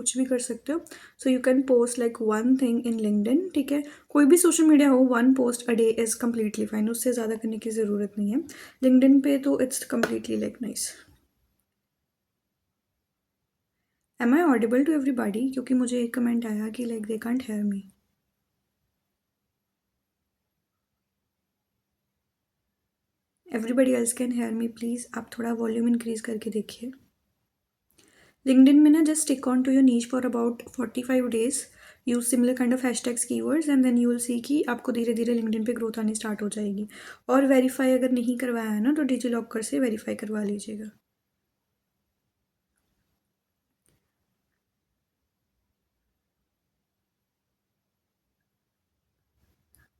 कुछ भी कर सकते हो। सो you can post like one thing in LinkedIn, ठीक है। कोई भी सोशल मीडिया हो, one post a day is completely fine, उससे ज़्यादा करने की ज़रूरत नहीं है। लिंक्डइन पे तो it's completely like nice. Am I audible to everybody? क्योंकि मुझे एक कमेंट आया कि like they can't hear me. Everybody else can hear me please, आप थोड़ा वॉल्यूम इंक्रीज करके देखिए। लिंक्डइन में ना just stick on to your niche for about 45 days, use similar kind of hashtags keywords and then you will see कि आपको धीरे धीरे लिंक्डइन पे ग्रोथ आनी स्टार्ट हो जाएगी। और वेरीफाई अगर नहीं करवाया है ना तो डिजी लॉकर से वेरीफाई करवा लीजिएगा।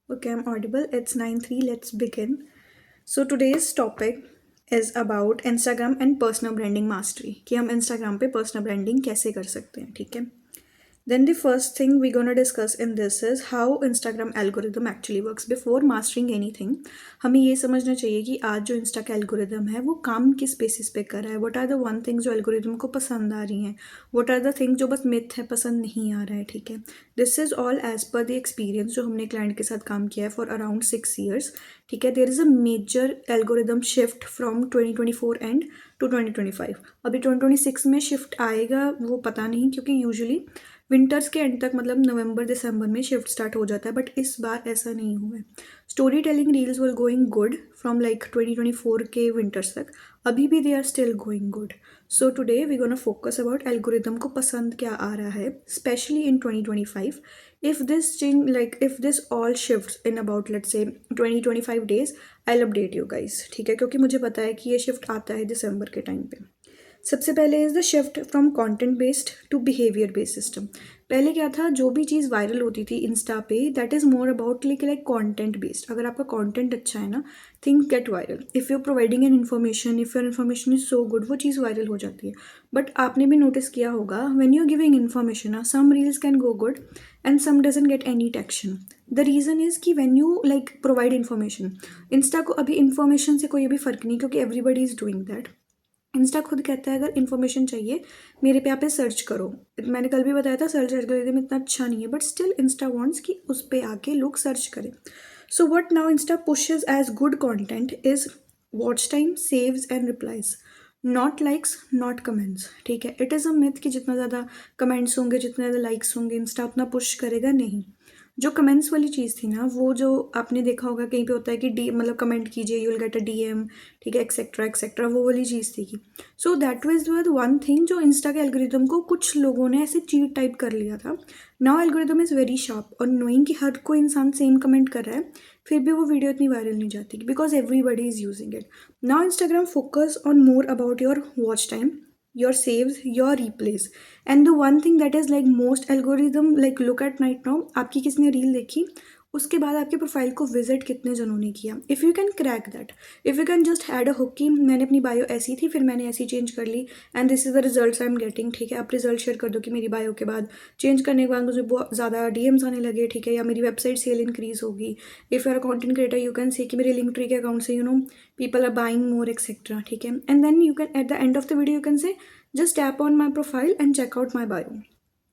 Okay, I'm audible. It's 9:03. Let's begin. So today's topic is about Instagram and personal branding mastery, कि हम Instagram पे personal branding कैसे कर सकते हैं, ठीक है। Then the first thing we're gonna discuss in this is how Instagram algorithm actually works. Before mastering anything, हमें ये समझना चाहिए कि आज जो इंस्टा का एल्गोरिदम है वो काम किस बेसिस पे कर रहा है। What are the one things जो एल्गोरिदम को पसंद आ रही हैं, व्हाट आर द थिंग्स जो बस मिथ है, पसंद नहीं आ रहा है, ठीक है। This is all as per the experience जो हमने क्लाइंट के साथ काम किया है फॉर अराउंड 6 years, ठीक है। There is a major algorithm shift from 2024 and to 2025। अभी 2026 में शिफ्ट आएगा वो पता नहीं, क्योंकि यूजुअली विंटर्स के एंड तक मतलब नवंबर दिसंबर में शिफ्ट स्टार्ट हो जाता है, बट इस बार ऐसा नहीं हुआ है। Story telling reels were going good from like 2024 के विंटर्स तक, अभी भी they are still going good. So today we gonna focus about algorithm को पसंद क्या आ रहा है specially in 2025। If this change like if this all shift in about let's say 20-25 days, I will update you guys, ठीक है, क्योंकि मुझे पता है कि ये शिफ्ट आता है दिसंबर के टाइम पे। सबसे पहले is the shift from content based to behaviour based system. पहले क्या था, जो भी चीज़ वायरल होती थी इंस्टा पे that is more about like content based. अगर आपका कंटेंट अच्छा है ना, things get viral. If you are providing an information, if your information is so good, वो चीज़ वायरल हो जाती है। बट आपने भी नोटिस किया होगा when you are giving information ना, some reels can go good and some doesn't get any traction. The reason is कि when you like provide information, Insta को अभी इन्फॉर्मेशन से कोई अभी फ़र्क नहीं, क्योंकि everybody is doing that. Insta खुद कहता है अगर इन्फॉर्मेशन चाहिए मेरे पे आप सर्च करो। मैंने कल भी बताया था सर्च एल्गोरिदम इतना अच्छा नहीं है, बट स्टिल इंस्टा वांट्स कि उस पे आके लोग सर्च करें। So what now Insta pushes as good content is watch time, saves and replies, not likes, not comments, ठीक है। इट इज़ अ मिथ कि जितना ज़्यादा कमेंट्स होंगे, जितने ज़्यादा लाइक्स होंगे, इंस्टा उतना पुश करेगा, नहीं। जो कमेंट्स वाली चीज़ थी ना, वो जो आपने देखा होगा कहीं पे होता है कि डी मतलब कमेंट कीजिए you will get a DM, ठीक है, एक्सेट्रा एक्सेट्रा, वो वाली चीज़ थी। So that was one thing जो इंस्टा के एल्गोरिदम को कुछ लोगों ने ऐसे चीट टाइप कर लिया था। Now algorithm is very sharp और नोइंग कि हर कोई इंसान सेम कमेंट कर रहा है, फिर भी वो वीडियो इतनी वायरल नहीं जाती because everybody is using it. Now Instagram focus on more about your watch time, your saves, your replays, and the one thing that is like most algorithm like look at right now, आपकी किसने reel देखी, उसके बाद आपके profile को visit कितने जनों ने किया। If you can crack that, if you can just add a hook कि मैंने अपनी बायो ऐसी थी फिर मैंने ऐसी चेंज कर ली and this is the results I am getting, ठीक है। आप रिजल्ट शेयर कर दो कि मेरी बायो के बाद चेंज करने के बाद मुझे बहुत ज़्यादा डीएम्स आने लगे, ठीक है, या मेरी वेबसाइट सेल इंक्रीज होगी। If you are a content creator you can say कि मेरे लिंक ट्री के अकाउंट से people are buying more etcetera, ठीक है। And then you can at the end of the video you can say just tap on my profile and check out my bio.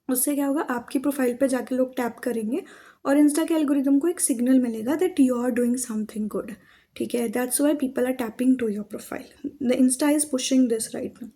उससे क्या होगा, आपकी profile पे जाके लोग टैप करेंगे और इंस्टा के एल्गोरिदम को एक सिग्नल मिलेगा that you are doing something good, ठीक है। That's why people are tapping to your profile. The Insta is pushing this right now.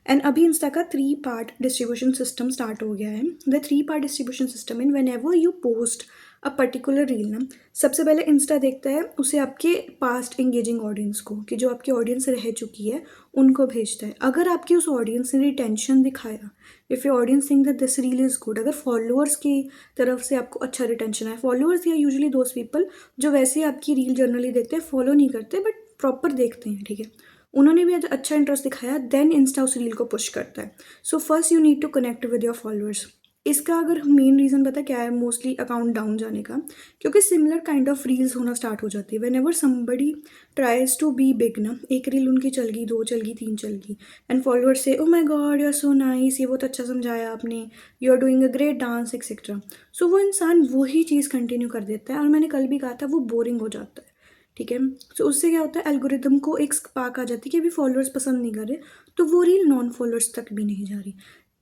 And अभी इंस्टा का 3 part डिस्ट्रीब्यूशन सिस्टम स्टार्ट हो गया है। The 3 part distribution system in whenever you post a particular reel ना, सबसे पहले Insta देखता है उसे आपके पास्ट एंगेजिंग ऑडियंस को, कि जो आपकी ऑडियंस रह चुकी है उनको भेजता है। अगर आपकी उस ऑडियंस ने रिटेंशन दिखाया, if your audience think that this reel is good, अगर फॉलोअर्स की तरफ से आपको अच्छा रिटेंशन है, फॉलोअर्स या यूजुअली दोज पीपल जो वैसे आपकी रील जनरली देखते हैं, फॉलो नहीं करते बट प्रॉपर देखते हैं, ठीक है, उन्होंने भी अच्छा इंटरेस्ट दिखाया, देन इंस्टा उस रील को पुश करता है। So first you need to connect with your followers. इसका अगर मेन रीज़न पता क्या है मोस्टली अकाउंट डाउन जाने का, क्योंकि सिमिलर काइंड ऑफ रील्स होना स्टार्ट हो जाती है whenever somebody tries to be big ना। एक रील उनकी चल गई, 2 चल गई, 3 चल गई एंड फॉलोअर्स से oh my god you are so nice, ये बहुत अच्छा समझाया आपने, you are doing a great dance etcetera. So वो इंसान वही चीज़ कंटिन्यू कर देता है और मैंने कल भी कहा था वो बोरिंग हो जाता है, ठीक है। सो उससे क्या होता है, एल्गोरिदम को एक स्पार्क आ जाती है कि अभी फॉलोअर्स पसंद नहीं कर रहे, तो वो रील नॉन फॉलोअर्स तक भी नहीं जा रही।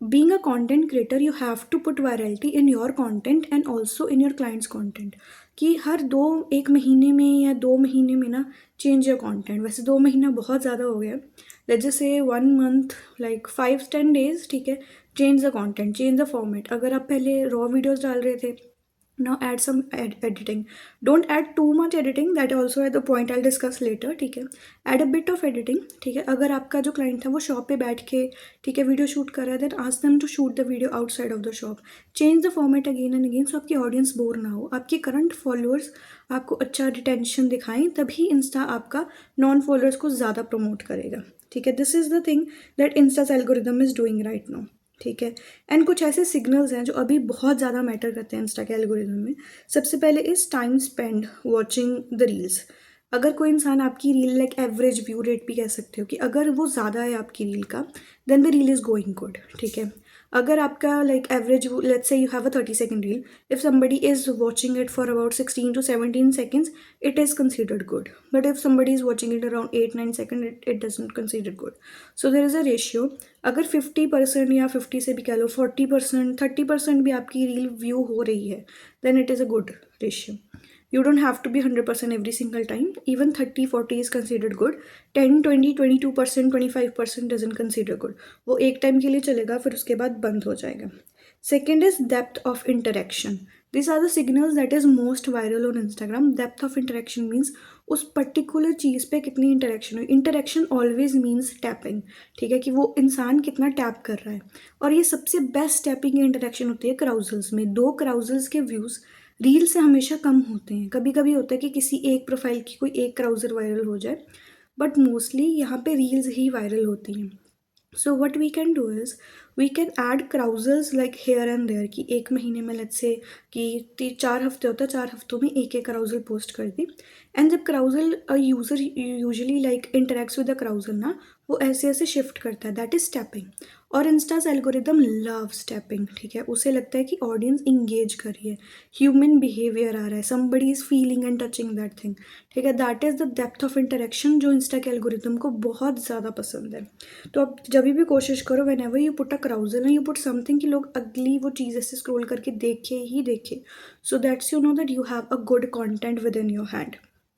being a content creator you have to put virality in your content and also in your clients content, कि हर 1 महीने में या 2 महीने में ना चेंज योर कंटेंट. वैसे 2 महीना बहुत ज़्यादा हो गया, let's just say 1 month, like 5-10 days, ठीक है. Change the content, change the format. अगर आप पहले रॉ वीडियोस डाल रहे थे, now add some editing. Don't add too much editing, that also at the point I'll discuss later, ठीक है. add a bit of editing, ठीक है. अगर आपका जो क्लाइंट था वो शॉप पे बैठ के, ठीक है, वीडियो शूट कर रहा है, then ask them to shoot the video outside of the shop. change the format again and again, so आपकी ऑडियंस बोर ना हो, आपके करंट फॉलोअर्स आपको अच्छा रिटेंशन दिखाएं, तभी इंस्टा आपका नॉन फॉलोअर्स को ज़्यादा प्रमोट करेगा, ठीक है. This is the thing that Instas algorithm is doing right now, ठीक है. एंड कुछ ऐसे सिग्नल्स हैं जो अभी बहुत ज़्यादा मैटर करते हैं इंस्टा के एल्गोरिदम में. सबसे पहले is time spend watching the reels. अगर कोई इंसान आपकी reel, like average view rate भी कह सकते हो कि अगर वो ज़्यादा है आपकी रील का, then the reel is going good, ठीक है. अगर आपका like average, let's say you have a 30-second reel, if somebody is watching it for about 16 to 17 seconds, it is considered good. But if somebody is watching it around 8-9 seconds, it doesn't consider good. So there is a ratio. अगर 50% या 50 से भी कह लो 40%, 30% भी आपकी reel view हो रही है, then it is a good ratio. You don't have to be 100% every single time. Even 30-40 is considered good. 10-20-22%, 25% doesn't consider good. वो एक टाइम के लिए चलेगा, फिर उसके बाद बंद हो जाएगा. Second is depth of interaction. These are the signals that is most viral on Instagram. Depth of interaction means उस पर्टिकुलर चीज़ पे कितनी इंटरेक्शन हुई. इंटरेक्शन ऑलवेज मीन्स टैपिंग, ठीक है, कि वो इंसान कितना टैप कर रहा है. और ये सबसे बेस्ट टैपिंग की इंटरेक्शन होती है क्राउजल्स में. 2 क्राउजल्स के व्यूज़ रील से हमेशा कम होते हैं. कभी कभी होता है कि किसी एक प्रोफाइल की कोई एक क्राउजर वायरल हो जाए, बट मोस्टली यहाँ पे रील्स ही वायरल होती हैं. So what we can do is we can add carousels like here and there, कि एक महीने में लेट्स से कि 4 हफ्ते होता है, 4 हफ्तों में एक एक क्राउजल पोस्ट कर दी. एंड जब carousel user usually like interacts with the carousel ना, वो ऐसे ऐसे शिफ्ट करता है, दैट इज टैपिंग. और इंस्टास एल्गोरिदम लव्स टैपिंग, ठीक है. उसे लगता है कि ऑडियंस इंगेज कर रही है, ह्यूमन बिहेवियर आ रहा है, somebody is feeling and touching that thing, ठीक है. That is the depth of interaction जो इंस्टा के एल्गोरिदम को बहुत ज़्यादा पसंद है. तो अब जब भी कोशिश करो, when ever you put a carousel, you put something कि लोग अगली वो चीज़ ऐसे स्क्रॉल करके देखे ही देखे, so that's you know that you have a good content with in your hand.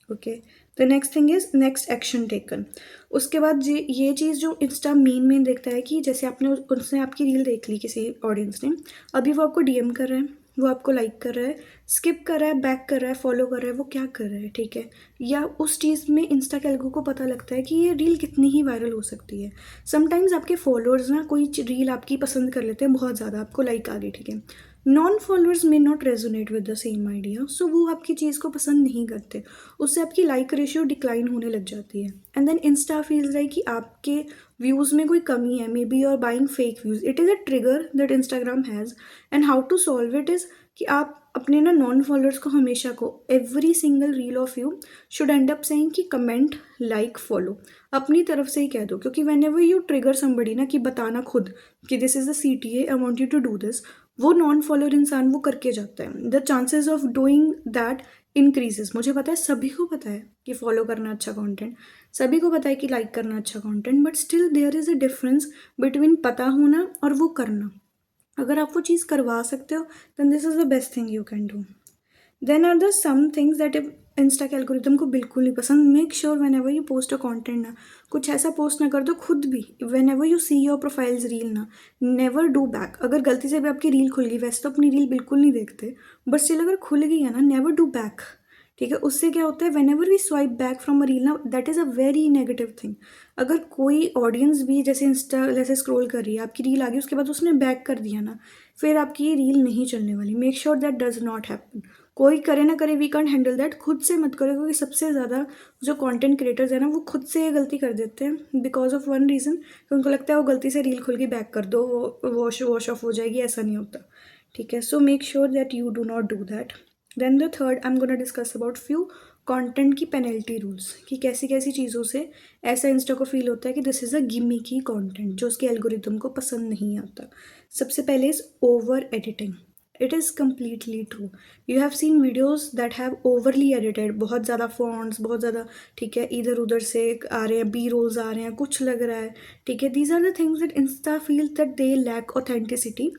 Okay, the next thing is next action taken. उसके बाद ये चीज़ जो इंस्टा मेन देखता है कि जैसे आपने उसने आपकी रील देख ली किसी ऑडियंस ने, अभी वो आपको डीएम कर रहा है, वो आपको लाइक कर रहा है, स्किप कर रहा है, बैक कर रहा है, फॉलो कर रहा है, वो क्या कर रहा है, ठीक है. या उस चीज़ में इंस्टा के एल्गो को पता लगता है कि ये रील कितनी ही वायरल हो सकती है. समटाइम्स आपके फॉलोअर्स ना कोई रील आपकी पसंद कर लेते हैं बहुत ज़्यादा, आपको लाइक आ गई, ठीक है. Non followers may not resonate with the same idea, so वो आपकी चीज़ को पसंद नहीं करते, उससे आपकी लाइक रेशियो डिक्लाइन होने लग जाती है. And then Insta feels like कि आपके व्यूज़ में कोई कमी है, maybe you are buying fake views. It is a trigger that Instagram has. And how to solve it is कि आप अपने ना नॉन फॉलोअर्स को हमेशा को every single reel of you should end up saying कि comment, like, follow अपनी तरफ से ही कह दो. क्योंकि whenever you trigger somebody ना कि बताना खुद कि this is the CTA, I want you to do this, वो नॉन फॉलोअर इंसान वो करके जाता है. The chances of doing that increases. मुझे पता है, सभी को पता है कि फॉलो करना अच्छा कंटेंट, सभी को पता है कि लाइक करना अच्छा content, but still there is a difference between पता होना और वो करना. अगर आप वो चीज़ करवा सकते हो, then this is the best thing you can do. Then are the some things that Insta के एल्गोरिदम को बिल्कुल नहीं पसंद. Make sure whenever you post a content ना, कुछ ऐसा पोस्ट ना कर दो खुद भी. Whenever you see your profiles reel ना, नेवर डू बैक. अगर गलती से भी आपकी रील खुल गई, वैसे तो अपनी रील बिल्कुल नहीं देखते, बट स्टिल अगर खुल गई है ना, नेवर डू बैक, ठीक है. उससे क्या होता है, whenever we swipe back from a reel ना, that is a very negative thing. अगर कोई ऑडियंस भी जैसे इंस्टा जैसे स्क्रॉल कर रही है, आपकी रील आ गई, उसके बाद उसने बैक कर दिया ना, फिर आपकी रील नहीं चलने वाली. Make sure that does not happen. कोई करे ना करे, वी कैन हैंडल दैट. खुद से मत करो, क्योंकि सबसे ज़्यादा जो कंटेंट क्रिएटर्स हैं ना, वो खुद से ये गलती कर देते हैं बिकॉज ऑफ वन रीज़न, कि उनको लगता है वो गलती से रील खुल के बैक कर दो, वो वॉश ऑफ हो जाएगी. ऐसा नहीं होता, ठीक है. So make sure that you do not do that. Then the third I am gonna discuss about few content की पेनल्टी रूल्स, कि कैसी कैसी चीज़ों से ऐसा इंस्टा को फील होता है कि दिस इज़ अ गिमी की कंटेंट जो उसके एल्गोरिदम को पसंद नहीं आता. सबसे पहले is over editing. It is completely true. You have seen videos that have overly edited, बहुत ज़्यादा फॉन्ट्स, बहुत ज़्यादा, ठीक है, इधर उधर से आ रहे हैं, बी रोल्स आ रहे हैं, कुछ लग रहा है, ठीक है। These are the things that Insta feel that they lack authenticity,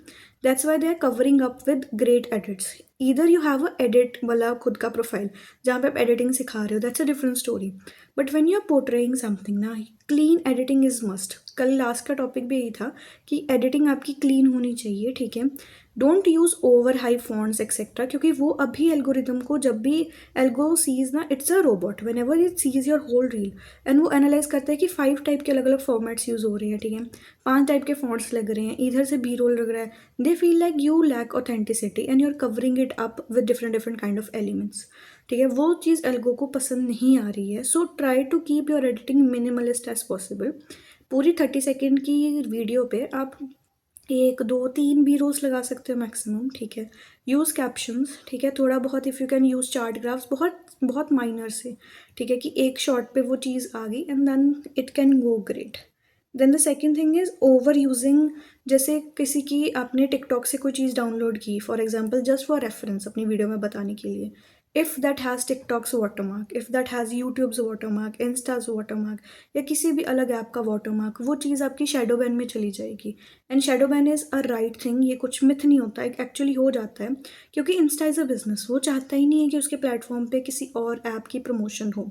that's why they are covering up with great edits. Either you have a edit वाला खुद का प्रोफाइल जहाँ पे आप एडिटिंग सिखा रहे हो, that's a different story. But when you are portraying something ना, क्लीन एडिटिंग इज़ मस्ट। कल लास्ट का टॉपिक भी यही था कि एडिटिंग आपकी क्लीन होनी चाहिए, ठीक है। Don't use over high fonts etcetera, क्योंकि वो अभी एल्गोरिदम को, जब भी एल्गो सीज ना, it's a robot, whenever it sees your whole reel and वो एनालाइज करता है कि 5 टाइप के अलग अलग फॉर्मेट्स यूज़ हो रहे हैं, ठीक है, 5 टाइप के फॉन्ट्स लग रहे हैं, इधर से बी रोल लग रहा है, they feel like you lack authenticity and you are covering it up with different different kind of elements, ठीक है। वो चीज़ एल्गो को पसंद नहीं आ रही है। So try to keep your editing minimalist as possible. पूरी 30 सेकेंड की वीडियो पे आप 1 2 3 बी रोल्स लगा सकते हो मैक्सिमम, ठीक है। यूज़ कैप्शंस, ठीक है, थोड़ा बहुत if you can use chart graphs, बहुत बहुत माइनर से, ठीक है, कि एक शॉट पे वो चीज़ आ गई and then it can go great. Then the second thing is overusing. जैसे किसी की, आपने टिकटॉक से कोई चीज़ डाउनलोड की for example, just for reference अपनी वीडियो में बताने के लिए, if that has TikTok's watermark, if that has YouTube's watermark, Insta's watermark, या किसी भी अलग ऐप का वाटरमार्क, वो चीज़ आपकी शेडो बैन में चली जाएगी। And shadow ban is a right thing, ये कुछ मिथ नहीं होता है, एक्चुअली हो जाता है, क्योंकि इंस्टा इज़ अ बिजनेस, वो चाहता ही नहीं है कि उसके प्लेटफॉर्म पे किसी और ऐप की प्रमोशन हो।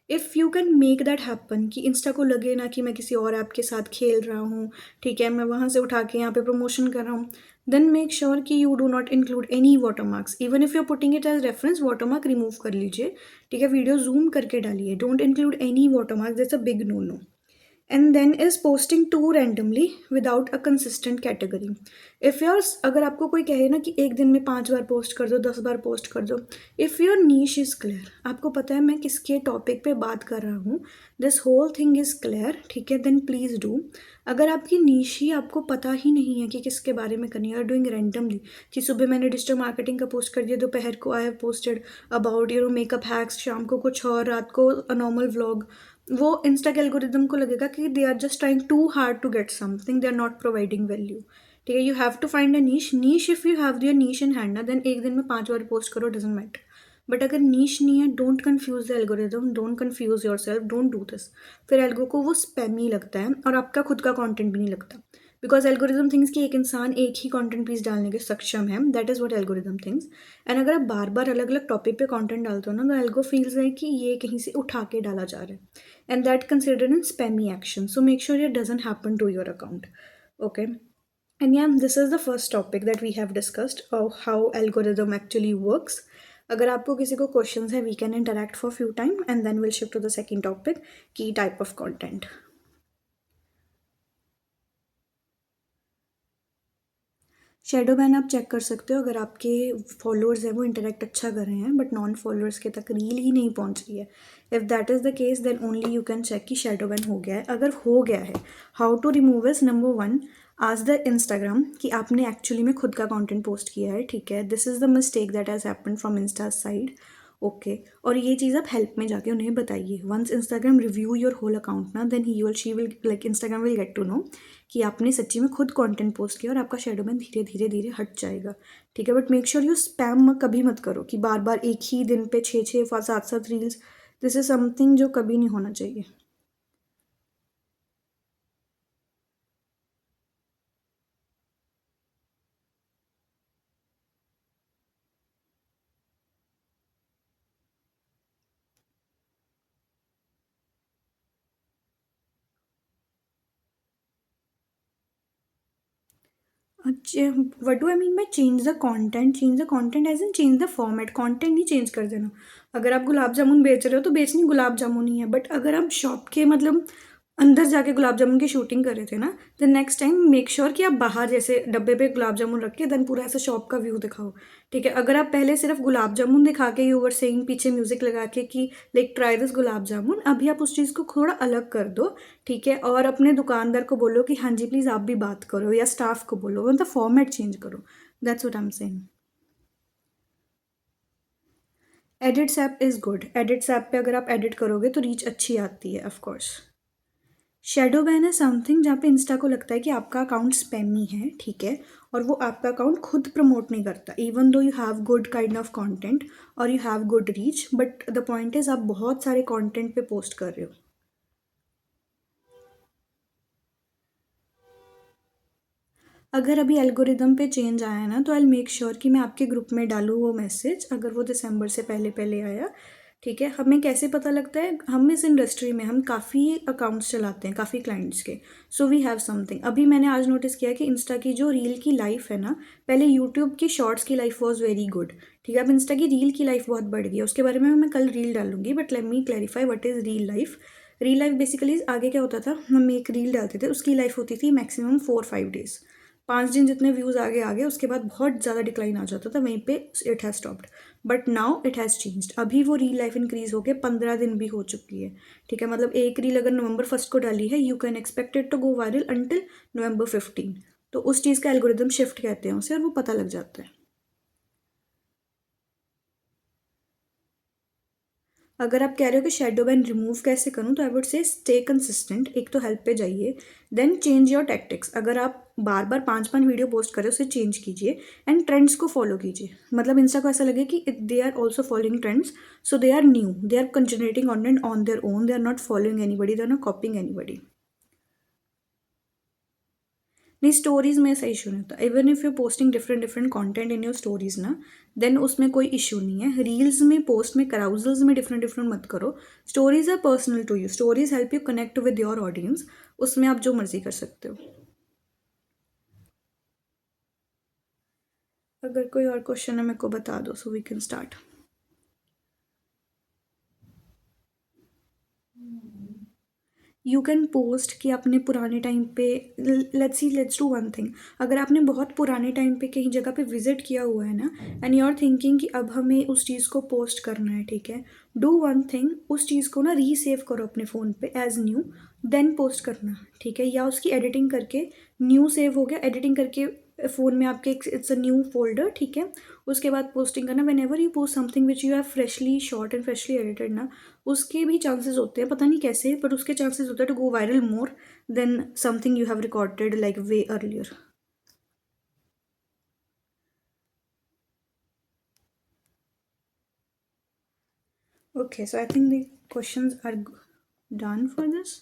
If you can make that happen कि इंस्टा को लगे ना कि मैं किसी और ऐप के साथ खेल रहा हूँ, ठीक है, मैं वहाँ से उठा के यहाँ पे प्रमोशन कर रहा हूँ, देन मेक श्योर कि you do not include any watermarks. Even if you are putting it as reference, watermark remove कर लीजिए, ठीक है, वीडियो जूम करके डालिए, don't include any watermark, that's a big no no. And then is posting too randomly without a consistent category. If your, अगर आपको कोई कहे ना कि एक दिन में 5 बार पोस्ट कर दो, 10 बार पोस्ट कर दो, if your niche is clear, आपको पता है मैं किसके टॉपिक पे बात कर रहा हूँ, this whole thing is clear, ठीक है, देन प्लीज़ डू। अगर आपकी नीश ही आपको पता ही नहीं है कि किसके बारे में करनी है, और डूइंग रैंडमली, कि सुबह मैंने डिजिटल मार्केटिंग का पोस्ट कर दिया, दोपहर को I have posted about makeup hacks, शाम को कुछ और, रात को अ नॉर्मल व्लॉग, वो इंस्टा के एल्गोरिदम को लगेगा कि they are just trying too hard to get something, they are not providing value, ठीक है। You have to find a niche if you have their niche in hand ना, then एक दिन में 5 बार पोस्ट करो, डजेंट मैटर। बट अगर niche नहीं है, don't confuse the algorithm, don't confuse your self, don't do this. फिर एल्गो को वो स्पैमी लगता है और आपका खुद का कॉन्टेंट भी नहीं लगता, बिकॉज एल्गोरिदम थिंग्स कि एक इंसान एक ही कंटेंट पीस डालने के सक्षम है, that is what algorithm things. And अगर आप बार बार अलग अलग टॉपिक पे कंटेंट डालते हो ना, तो एल्गो फील्स है कि ये कहीं से उठा के डाला जा रहा है, and that considered in spammy action, so make sure it doesn't happen to your account. Okay, and yeah, this is the first topic that we have discussed of how algorithm actually works. अगर आपको किसी को questions है, we can interact for few time and then we'll shift to the second topic, key type of content. Shadow ban आप check कर सकते हो अगर आपके फॉलोअर्स हैं वो इंटरेक्ट अच्छा कर रहे हैं, बट नॉन फॉलोअर्स के तक रील ही नहीं पहुंच रही है। If that is the case, then only you can check कि शेडो बैन हो गया है। अगर हो गया है, how to remove is, number 1, आज द इंस्टाग्राम कि आपने एक्चुअली में खुद का कंटेंट पोस्ट किया है, ठीक है, this is the mistake that has happen from insta side. Okay, और ये चीज़ आप हेल्प में जाके उन्हें बताइए। Once Instagram review your whole account ना, देन ही और she will, like Instagram will get to know कि आपने सच्ची में खुद कंटेंट पोस्ट किया, और आपका शेडो बैन धीरे धीरे धीरे हट जाएगा, ठीक है। But make sure you spam कभी मत करो कि बार बार एक ही दिन पे 6 6 7 7 रील्स, दिस इज समथिंग जो कभी नहीं होना चाहिए। अच्छा, what do I mean by change the content? Change the content as in change the format, content नहीं चेंज कर देना। अगर आप गुलाब जामुन बेच रहे हो तो बेचनी गुलाब जामुन ही है, बट अगर आप शॉप के मतलब अंदर जाके गुलाब जामुन की शूटिंग कर रहे थे ना, तो नेक्स्ट टाइम मेक श्योर कि आप बाहर जैसे डब्बे पे गुलाब जामुन रख के देन पूरा ऐसा शॉप का व्यू दिखाओ, ठीक है। अगर आप पहले सिर्फ गुलाब जामुन दिखा के यू वर सेइंग, पीछे म्यूजिक लगा के कि like try this gulab jamun, अभी आप उस चीज़ को थोड़ा अलग कर दो, ठीक है, और अपने दुकानदार को बोलो कि हाँ जी प्लीज़ आप भी बात करो, या स्टाफ को बोलो, मतलब फॉर्मेट चेंज करो। That's what I am saying. Edits app is good, edits app पे अगर आप एडिट करोगे तो रीच अच्छी आती है, ऑफ कोर्स। शेडो बैन है समथिंग जहाँ पे इंस्टा को लगता है कि आपका अकाउंट स्पैमी है, ठीक है, और वो आपका अकाउंट खुद प्रमोट नहीं करता, even though you have good kind of content और you have good reach, but the point is आप बहुत सारे कंटेंट पे पोस्ट कर रहे हो। अगर अभी एल्गोरिदम पे चेंज आया ना, तो आई मेक श्योर कि मैं आपके ग्रुप में डालूँ वो मैसेज, अगर वो दिसंबर से पहले पहले आया। ठीक है, हमें कैसे पता लगता है, हम इस इंडस्ट्री में हम काफ़ी अकाउंट्स चलाते हैं, काफ़ी क्लाइंट्स के, सो वी हैव समथिंग। अभी मैंने आज नोटिस किया कि इंस्टा की जो रील की लाइफ है ना, पहले यूट्यूब की शॉर्ट्स की लाइफ वॉज वेरी गुड। ठीक है, अब इंस्टा की रील की लाइफ बहुत बढ़ गई है, उसके बारे में मैं कल रील डालूंगी, but let me clarify what is reel life. Reel life basically आगे क्या होता था, हम एक रील डालते थे, उसकी लाइफ होती थी मैक्सिमम 4-5 डेज, 5 दिन जितने व्यूज़ आगे आ गए उसके बाद बहुत ज़्यादा डिक्लाइन आ जाता था, वहीं पे it has stopped. But now it has changed, अभी वो रील लाइफ इंक्रीज होकर 15 दिन भी हो चुकी है। ठीक है, मतलब एक रील अगर नवंबर 1 को डाली है, you can expect it to go viral until November 15। तो उस चीज़ का एल्गोरिदम शिफ्ट कहते हैं उसे, और वो पता लग जाता है। अगर आप कह रहे हो कि शेडो बैन रिमूव कैसे करूं, तो आई वुड से स्टे कंसिस्टेंट, एक तो हेल्प पे जाइए, देन चेंज योर टैक्टिक्स। अगर आप बार बार 5-5 वीडियो पोस्ट करें, उसे चेंज कीजिए एंड ट्रेंड्स को फॉलो कीजिए। मतलब इंस्टा को ऐसा लगे कि they are also following trends, so they are new, they are generating content on their own, they are not following anybody, they are not copying anybody. नहीं, stories में ऐसा इशू नहीं होता, even if you posting different different content in your stories ना, then उसमें कोई issue नहीं है। रील्स में पोस्ट में कराउजल्स में डिफरेंट डिफरेंट मत करो। Stories are personal to you, stories help you connect with your audience, उसमें आप जो मर्जी कर सकते हो। अगर कोई और क्वेश्चन है मेरे को बता दो, so we can start. You can post कि आपने पुराने टाइम पे, लेट्स डू वन थिंग। अगर आपने बहुत पुराने टाइम पे कहीं जगह पे विजिट किया हुआ है ना, एंड यू आर थिंकिंग कि अब हमें उस चीज़ को पोस्ट करना है, ठीक है, डू वन थिंग, उस चीज़ को ना रीसेव करो अपने फ़ोन पे एज न्यू, देन पोस्ट करना। ठीक है, या उसकी एडिटिंग करके, न्यू सेव हो गया, एडिटिंग करके फ़ोन में आपके इट्स अ न्यू फोल्डर, ठीक है, उसके बाद पोस्टिंग करना। When ever you post something which you have freshly shot and freshly edited ना, उसके भी चांसेस होते हैं, पता नहीं कैसे, बट उसके चांसेस होते हैं to go viral more than something you have recorded like way earlier. Okay, so I think the questions are done for this.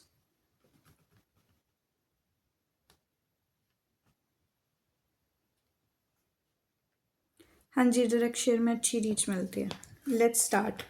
हाँ जी, डायरेक्ट शेयर में अच्छी रीच मिलती है। Let's start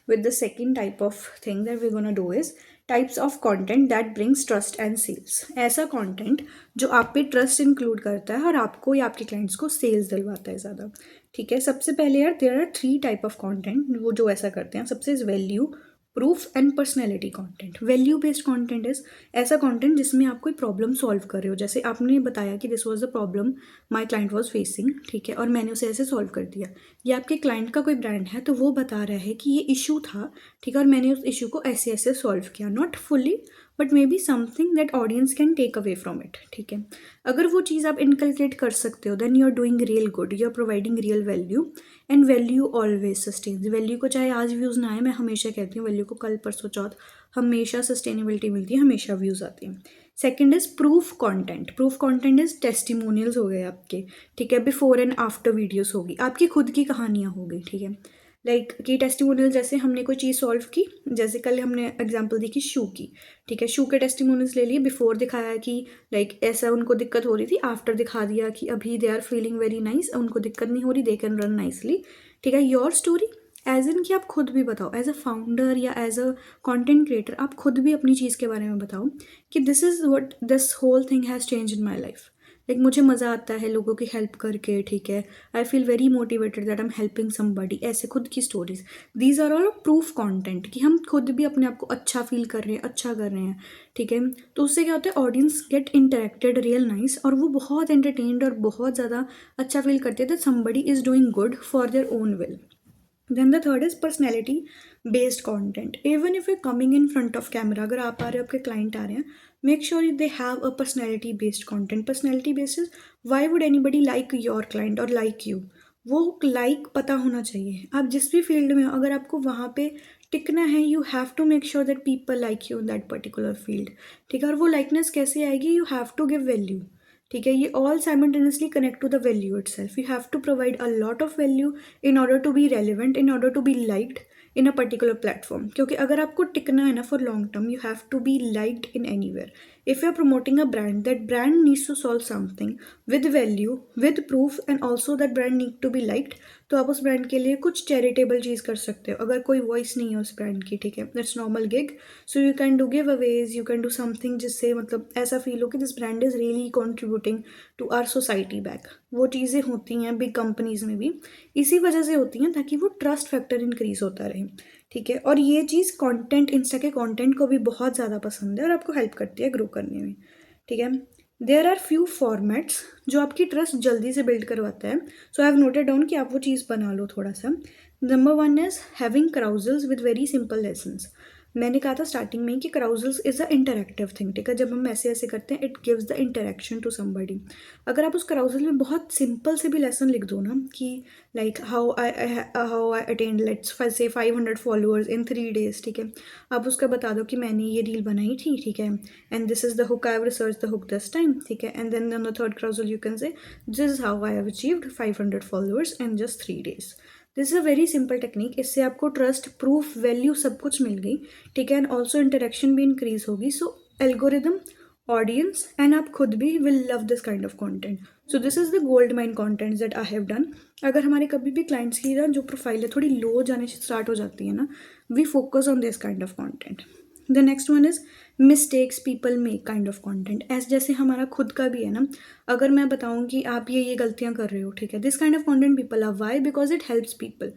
with the second type of thing that we're gonna do is types of content that brings trust and sales। ऐसा content जो आप पे ट्रस्ट इंक्लूड करता है और आपको या आपके क्लाइंट्स को सेल्स दिलवाता है ज़्यादा। ठीक है, सबसे पहले यार there are 3 type of content वो जो ऐसा करते हैं। सबसे is value, proof and personality content. Value based content is ऐसा कंटेंट जिसमें आप कोई प्रॉब्लम सॉल्व कर रहे हो, जैसे आपने बताया कि this was the problem my client was facing, ठीक है, और मैंने उसे ऐसे सॉल्व कर दिया। या आपके क्लाइंट का कोई ब्रांड है तो वो बता रहा है कि ये इशू था, ठीक है, और मैंने उस इशू को ऐसे ऐसे सॉल्व किया, not fully but maybe something that audience can take away from it. ठीक है, अगर वो चीज़ आप इनकलकेट कर सकते हो, then you are doing real good, you are providing real value, and value always sustains. Value को चाहे आज व्यूज़ ना आए, मैं हमेशा कहती हूँ वैल्यू को कल परसों चौथ हमेशा सस्टेनेबिलिटी मिलती है, हमेशा व्यूज़ आती हैं। Second is proof content. Proof content is testimonials हो गए आपके, ठीक है, बिफोर एंड आफ्टर वीडियोस होगी, आपकी खुद की कहानियाँ हो गई। ठीक है, लाइक कि टेस्टिमोनियल, जैसे हमने कोई चीज़ सॉल्व की, जैसे कल हमने एग्जांपल दी कि शू की, ठीक है, शू के टेस्टिमोनियल्स ले लिए, बिफोर दिखाया कि लाइक ऐसा उनको दिक्कत हो रही थी, आफ्टर दिखा दिया कि अभी they are feeling very nice, उनको दिक्कत नहीं हो रही, दे कैन रन नाइसली। ठीक है, योर स्टोरी एज इन कि आप खुद भी बताओ एज अ फाउंडर या एज अ कंटेंट क्रिएटर, आप खुद भी अपनी चीज़ के बारे में बताओ कि this is what this whole thing has change in my life. Like मुझे मज़ा आता है लोगों की हेल्प करके, ठीक है, I feel very motivated that I am helping somebody, ऐसे खुद की stories. These are all proof content कि हम खुद भी अपने आप को अच्छा फील कर रहे हैं, अच्छा कर रहे हैं। ठीक है, तो उससे क्या होता है, audience get interacted real nice, और वो बहुत एंटरटेन्ड और बहुत ज़्यादा अच्छा फील करते हैं that somebody is doing good for their own will. Then the third is personality based content। Even if you're coming in front of camera, अगर आप आ रहे हो, आपके क्लाइंट आ रहे हैं, make sure they have a personality based content। personality based is why would anybody like your client or like you, वो like पता होना चाहिए। आप जिस भी फील्ड में हो, अगर आपको वहाँ पे टिकना है, you have to make sure that people like you in that particular field. ठीक है, और वो लाइकनेस कैसे आएगी, you have to give value. ठीक है, ये all simultaneously connect to the value itself. You have to provide a lot of value in order to be relevant, in order to be liked in a particular platform. क्योंकि अगर आपको टिकना है ना for long term, you have to be liked in anywhere. If you are promoting a brand, that brand needs to solve something with value, with proof, and also that brand need to be liked. तो आप उस brand के लिए कुछ charitable चीज़ कर सकते हो. अगर कोई वॉइस नहीं है उस ब्रांड की, ठीक है, that's normal gig. So you can do giveaways, you can do something जिससे मतलब ऐसा फील हो कि this brand is really contributing to our society back. वो चीज़ें होती हैं बिग कंपनीज में भी, इसी वजह से होती हैं ताकि वो ट्रस्ट फैक्टर इंक्रीज होता रहे. ठीक है, और ये चीज़ कंटेंट, इंस्टा के कंटेंट को भी बहुत ज़्यादा पसंद है और आपको हेल्प करती है ग्रो करने में. ठीक है, देयर आर फ्यू फॉर्मेट्स जो आपकी ट्रस्ट जल्दी से बिल्ड करवाता है. So I have noted down कि आप वो चीज़ बना लो थोड़ा सा. Number one is having carousels with very simple lessons. मैंने कहा था स्टार्टिंग में कि carousels is a interactive thing. ठीक है, जब हम ऐसे ऐसे करते हैं it gives the interaction to somebody. अगर आप उस क्राउजल में बहुत सिंपल से भी लेसन लिख दो ना कि like how I attend let's say 500 followers in 3 days. ठीक है, आप उसका बता दो कि मैंने ये रील बनाई थी. ठीक है, and this is the hook, I have research the hook this time. ठीक है, and then on the third carousel you can say this is how I have achieved 500 followers in just 3 days. This is a very simple technique. इससे आपको trust, proof, value सब कुछ मिल गई. ठीक है, and also interaction भी increase होगी. सो algorithm, audience and आप खुद भी will love this kind of content. So this is the gold mine content that I have done. अगर हमारे कभी भी क्लाइंट्स की ना जो प्रोफाइल है थोड़ी लो जाने से स्टार्ट हो जाती है ना, we focus on this kind of content. The next one is mistakes people make kind of content. ऐसे जैसे हमारा खुद का भी है ना, अगर मैं बताऊं कि आप ये गलतियां कर रहे हो, ठीक है, this kind of content people love. Why? Because it helps people.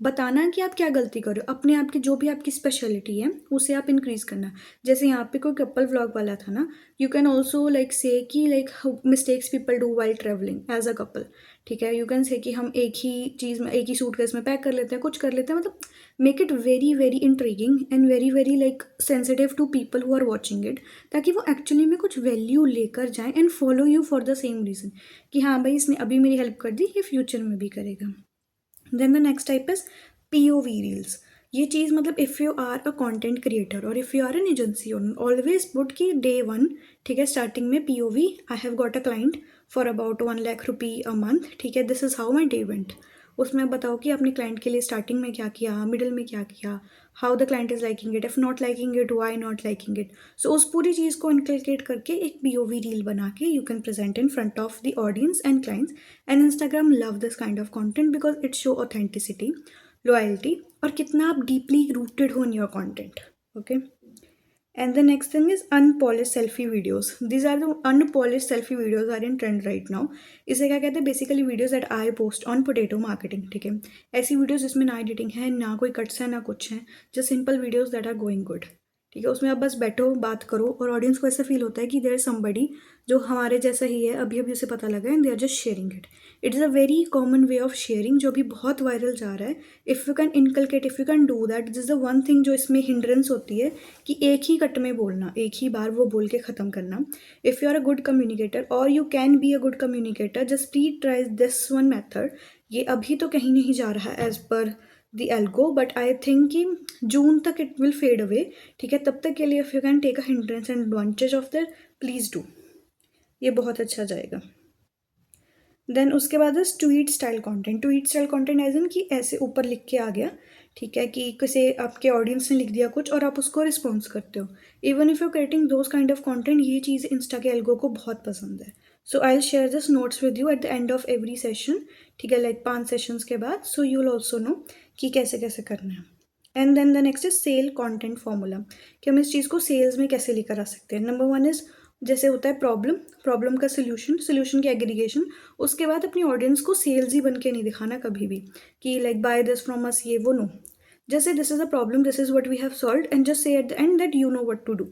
बताना कि आप क्या गलती कर रहे हो, अपने आप की जो भी आपकी स्पेशलिटी है उसे आप इंक्रीज करना. जैसे यहाँ पे कोई कपल व्लॉग वाला था ना, you can also like say कि like mistakes people do while travelling as a couple. ठीक है, यू कैन से कि हम एक ही चीज़ में, एक ही सूटकेस में पैक कर लेते हैं, कुछ कर लेते हैं. मतलब make it very very intriguing and very very like sensitive to people who are watching it, ताकि वो एक्चुअली में कुछ वैल्यू लेकर जाएं and follow you for the same reason कि हाँ भाई इसने अभी मेरी हेल्प कर दी, ये फ्यूचर में भी करेगा. Then the next type is POV reels. ये चीज़ मतलब if you are a content creator और if you are an agency owner, always put की डे वन. ठीक है, स्टार्टिंग में POV, I have got a client for about 1 lakh rupee a month. ठीक है, this is how my day went. उसमें बताओ कि आपने क्लाइंट के लिए स्टार्टिंग में क्या किया, मिडिल में क्या किया, how the client is liking it, if not liking it why not liking it. So उस पूरी चीज़ को इनकलकेट करके एक POV रील बना के you can present in front of the audience and clients. And Instagram love this kind of content because it show authenticity, loyalty, और कितना आप डीपली रूटेड हो in your content. Okay, and the next thing is unpolished selfie videos. These are the unpolished selfie videos are in trend right now. इसे क्या कहते हैं? Basically videos that I post on potato marketing. ठीक है, ऐसी videos जिसमें ना editing है, ना कोई कट्स है, ना कुछ है, just simple videos that are going good. ठीक है, उसमें आप बस बैठो, बात करो और ऑडियंस को ऐसा फील होता है कि देयर समबडी जो हमारे जैसा ही है, अभी अभी उसे पता लगा and they are just sharing it. It is a very common way of sharing जो अभी बहुत वायरल जा रहा है. If you can inculcate, if you can do that, this is the one thing जो इसमें हिंड्रेंस होती है कि एक ही कट में बोलना, एक ही बार वो बोल के ख़त्म करना. If you are a good communicator और you can be a good communicator, just please try this one method. ये अभी तो कहीं नहीं जा रहा है as per the algo, but I think कि जून तक इट विल फेड अवे. ठीक है, तब तक के लिए if you can take a hindrance and advantage of that, please do. ये बहुत अच्छा जाएगा. देन उसके बाद इस tweet style content. Tweet style content as in कि ऐसे ऊपर लिख के आ गया. ठीक है, कि किसी आपके ऑडियंस ने लिख दिया कुछ और आप उसको रिस्पॉन्स करते हो. Even if you creating those kind of content, ये चीज़ इंस्टा के एल्गो को बहुत पसंद है. So I will share this notes with you at the end of every session. ठीक है, लाइक 5 सेशंस के बाद. So you will also know कि कैसे कैसे करना है. And then the next is sell content formula, कि हम इस चीज़ को सेल्स में कैसे लेकर आ सकते हैं. नंबर वन इज जैसे होता है प्रॉब्लम, प्रॉब्लम का सोल्यूशन, सोल्यूशन की एग्रीगेशन. उसके बाद अपनी ऑडियंस को सेल्स ही बन के नहीं दिखाना कभी भी कि like buy this from us, ये वो, नो. जैसे this is a problem, this is what we have solved and just say at the end that you know what to do.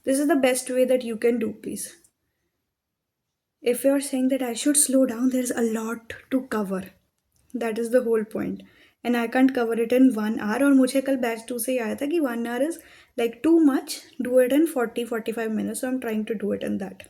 This is the best way that you can do. Please, if you are saying that I should slow down, there's a lot to cover. That is the whole point. And I can't cover it in 1 hour. और मुझे कल batch 2 से ही आया था कि 1 hour is like too much. Do it in 40-45 minutes. So I'm trying to do it in that.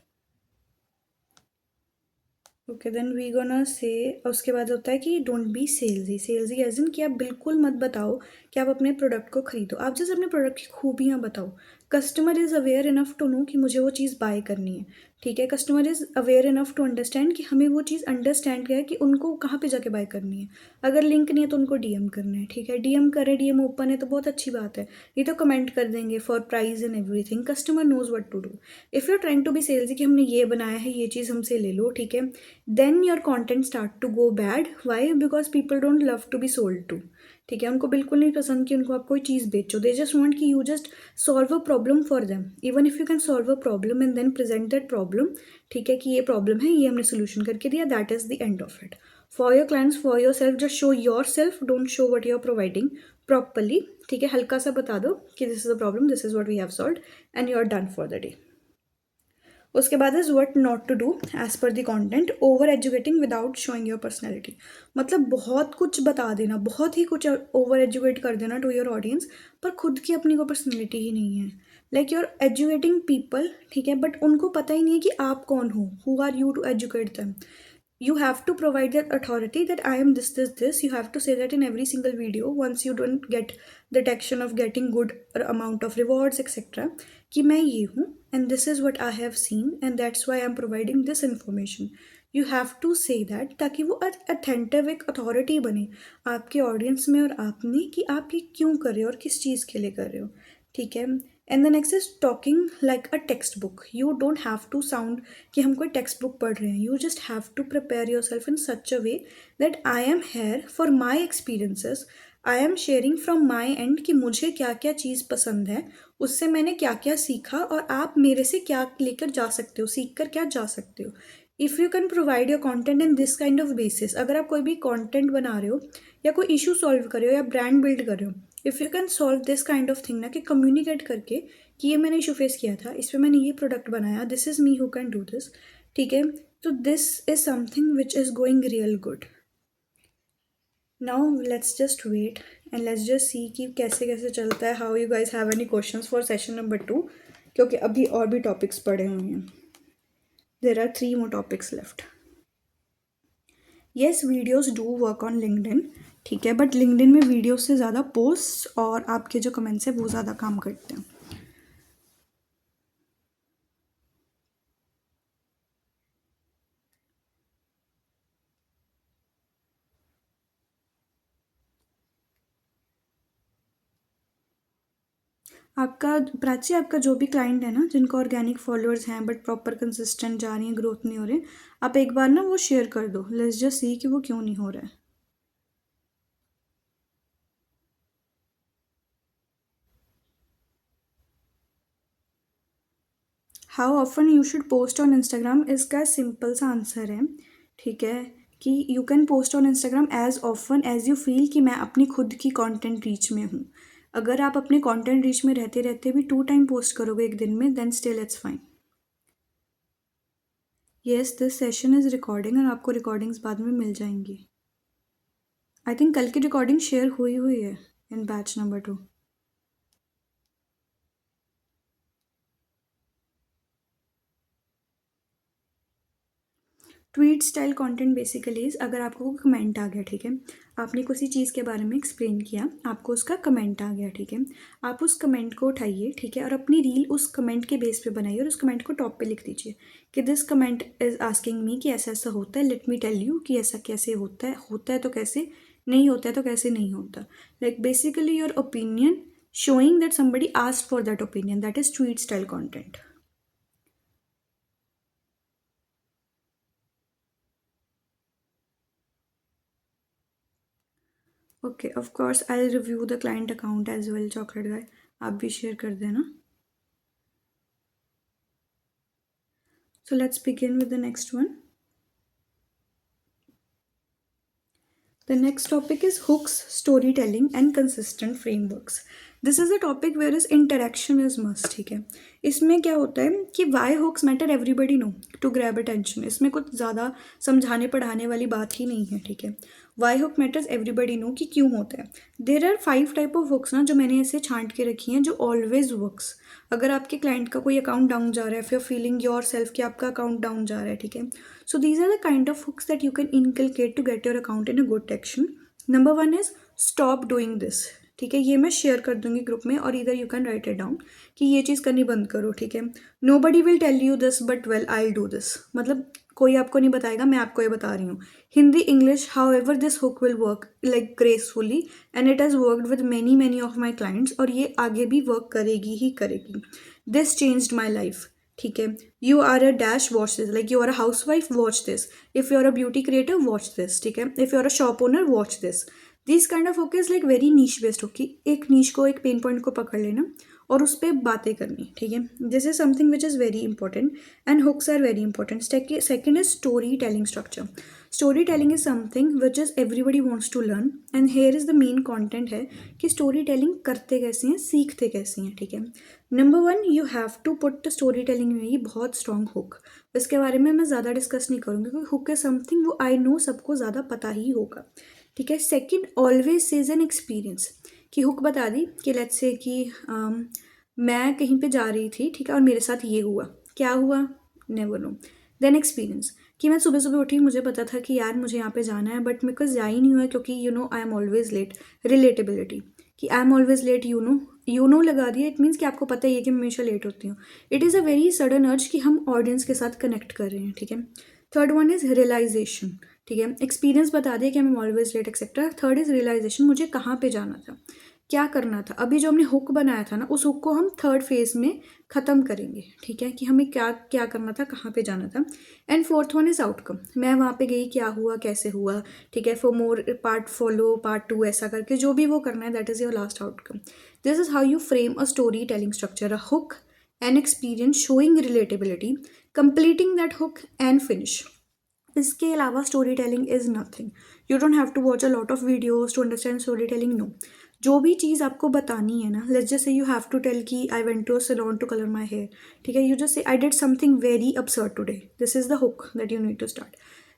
Okay, then we gonna say उसके बाद होता है कि don't be salesy. Salesy as in कि आप बिल्कुल मत बताओ कि आप अपने प्रोडक्ट को खरीदो. आप जैसे अपने प्रोडक्ट की खूबियाँ बताओ. Customer is aware enough to know कि मुझे वो चीज़ बाय करनी है. ठीक है, customer is aware enough to understand कि हमें वो चीज़ अंडरस्टैंड क्या है कि उनको कहाँ पे जाके बाय करनी है। अगर लिंक नहीं है तो उनको डीएम करना है, ठीक है, डीएम करें, डीएम ओपन है तो बहुत अच्छी बात है, ये तो कमेंट कर देंगे for price and everything, customer knows what to do. If you are trying to be salesy कि हमने ये बनाया है, ये चीज़ हमसे ले लो, ठीक है, then your content start to go bad. Why? Because people don't love to be sold to. ठीक है, उनको बिल्कुल नहीं पसंद कि उनको आप कोई चीज़ बेचो, दे जस्ट वांट कि you just solve a problem for them. Even if you can solve a problem and then present that problem, ठीक है, कि ये प्रॉब्लम है, ये हमने सोल्यूशन करके दिया, that is the end of it. For your clients, for yourself, just show yourself, don't show what you are providing properly. ठीक है, हल्का सा बता दो कि this is a problem, this is what we have solve and you are done for the day. उसके बाद is what not to do as per the content, over educating without showing your personality. मतलब बहुत कुछ बता देना, बहुत ही कुछ over educate कर देना टू योर ऑडियंस, पर खुद की अपनी को पर्सनैलिटी ही नहीं है। लाइक यूर एजुकेटिंग पीपल, ठीक है, बट उनको पता ही नहीं है कि आप कौन हो, who are you to educate them. You have to provide that authority that I am this. You have to say that in every single video once you don't get the action of getting good amount of rewards etc, कि मैं ये हूँ and this is what I have seen and that's why I am providing this information. You have to say that ताकि वो authentic authority बने आपके audience में और आप में कि आप ये क्यों कर रहे हो और किस चीज़ के लिए कर रहे हो। ठीक है, and the next is talking like a textbook. You don't have to sound कि हम कोई टेक्स्ट बुक पढ़ रहे हैं, you just have to prepare yourself in such a way that I am here for my experiences, I am sharing from my end कि मुझे क्या क्या चीज़ पसंद है, उससे मैंने क्या क्या सीखा और आप मेरे से क्या लेकर जा सकते हो, सीख कर क्या जा सकते हो। If you can provide your content in this kind of basis, अगर आप कोई भी कॉन्टेंट बना रहे हो या कोई इशू सॉल्व कर रहे हो या ब्रांड बिल्ड कर रहे हो, if you can solve this kind of thing ना, कि कम्युनिकेट करके कि ये मैंने इशू फेस किया था, इस पर मैंने ये प्रोडक्ट बनाया, this is me who can do this. ठीक है, तो this is something which is going real good. Now let's just wait and let's just see कि कैसे कैसे चलता है, how you guys have any questions for session number 2, क्योंकि अभी और भी टॉपिक्स पड़े हुए हैं। There are 3 more topics left. Yes, videos do work on LinkedIn, ठीक है, बट लिंक्डइन में वीडियोस से ज़्यादा पोस्ट और आपके जो कमेंट्स हैं वो ज़्यादा काम करते हैं। आपका प्राची, आपका जो भी क्लाइंट है ना, जिनको ऑर्गेनिक फॉलोअर्स हैं बट प्रॉपर कंसिस्टेंट जा रही हैं, ग्रोथ नहीं हो रही, आप एक बार ना वो शेयर कर दो, लेट्स जस्ट सी कि वो क्यों नहीं हो रहा है। How often you should post on Instagram, इसका सिंपल सा आंसर है, ठीक है, कि you can post on Instagram as often as you feel कि मैं अपनी खुद की कंटेंट रीच में हूँ। अगर आप अपने कंटेंट रीच में रहते रहते भी 2 टाइम पोस्ट करोगे एक दिन में, then still it's fine. Yes, this session is recording और आपको रिकॉर्डिंग्स बाद में मिल जाएंगी। आई थिंक कल की रिकॉर्डिंग शेयर हुई है in batch number 2। Tweet style content basically अगर आपको कमेंट आ गया, ठीक है, आपने किसी चीज़ के बारे में एक्सप्लेन किया, आपको उसका कमेंट आ गया, ठीक है, आप उस कमेंट को उठाइए, ठीक है, और अपनी रील उस कमेंट के बेस पे बनाइए और उस कमेंट को टॉप पे लिख दीजिए कि this comment is asking me कि ऐसा ऐसा होता है, लेट मी टेल यू कि ऐसा कैसे होता है तो कैसे नहीं होता है तो कैसे नहीं होता, like basically your opinion showing that somebody asked for that opinion, that is tweet style content. Okay, of course I'll review the client account as well, chocolate guy, आप भी शेयर कर देना. So let's begin with the next one. The next topic is hooks, storytelling and consistent frameworks. This is a topic where is interaction is must, ठीक है. इसमें क्या होता है कि why hooks matter everybody know to grab attention. इसमें कुछ ज़्यादा समझाने पढ़ाने वाली बात ही नहीं है, ठीक है. Why hook matters everybody know कि क्यों होता है. There are 5 type of hooks ना, जो मैंने ऐसे छांट के रखी हैं, जो always works. अगर आपके क्लाइंट का कोई अकाउंट डाउन जा रहा है, फिर फीलिंग योर सेल्फ कि आपका अकाउंट डाउन जा रहा है, ठीक है. So these are the kind of hooks that you can inculcate to get your account in a good traction. Number 1 is stop doing this. ठीक है, ये मैं शेयर कर दूंगी ग्रुप में, और इधर you can write it down कि ये चीज़ करनी बंद करो, ठीक है। Nobody will tell you this but well I do this, मतलब कोई आपको नहीं बताएगा, मैं आपको ये बता रही हूँ। Hindi English how ever this hook will work like gracefully and it has worked with many of my clients, और ये आगे भी वर्क करेगी ही करेगी। दिस चेंज्ड माई लाइफ, ठीक है। You are a dash watch this, like you are a housewife watch this, if you are a beauty creator watch this, ठीक है। If you are a shop owner watch this. This kind of hook is like very niche based hook, एक niche को, एक pain point को पकड़ लेना और उस पर बातें करनी, ठीक है। This is something which is very important and hooks are very important. Second is story telling structure. Story telling is something which is everybody wants to learn, and here is the main content है कि story telling करते कैसे हैं, सीखते कैसे हैं, ठीक है। Number one, you have to put the story telling में ही बहुत स्ट्रॉन्ग हुक। इसके बारे में मैं ज़्यादा डिस्कस नहीं करूँगी क्योंकि हुक इज समथिंग वो आई नो सबको ज़्यादा पता ही होगा, ठीक है। Second, always says an experience, कि हुक बता दी कि लेट्स से कि मैं कहीं पे जा रही थी, ठीक है, और मेरे साथ ये हुआ, क्या हुआ, नेवर नो। देन एक्सपीरियंस, कि मैं सुबह सुबह उठी, मुझे पता था कि यार मुझे यहाँ पे जाना है बट मेरे को जा ही नहीं हुआ क्योंकि you know I am always late. Relatability, कि I am always late, you know लगा दिया, इट मीन्स कि आपको पता ही है कि मैं हमेशा लेट होती हूँ। It is a very sudden अर्ज कि हम ऑडियंस के साथ कनेक्ट कर रहे हैं, ठीक है। थर्ड वन इज रियलाइजेशन, ठीक है। एक्सपीरियंस बता दिया कि I am always late etcetera. Third is realization, मुझे कहाँ पे जाना था, क्या करना था। अभी जो हमने हुक बनाया था ना, उस हुक को हम थर्ड फेज में ख़त्म करेंगे, ठीक है, कि हमें क्या क्या करना था, कहाँ पे जाना था। And fourth one is outcome, मैं वहाँ पे गई, क्या हुआ, कैसे हुआ, ठीक है। For more part follow part two, ऐसा करके जो भी वो करना है, that is your last outcome. This is how you frame a story telling structure, a hook, an experience showing relatability, completing that hook and finish. इसके अलावा story telling is nothing. You don't have to watch a lot of videos to understand story telling, no. जो भी चीज़ आपको बतानी है ना, let's just say you have to tell कि I went to a salon to colour my hair, ठीक है। You just say I did something very absurd today, this is the hook that you need to start.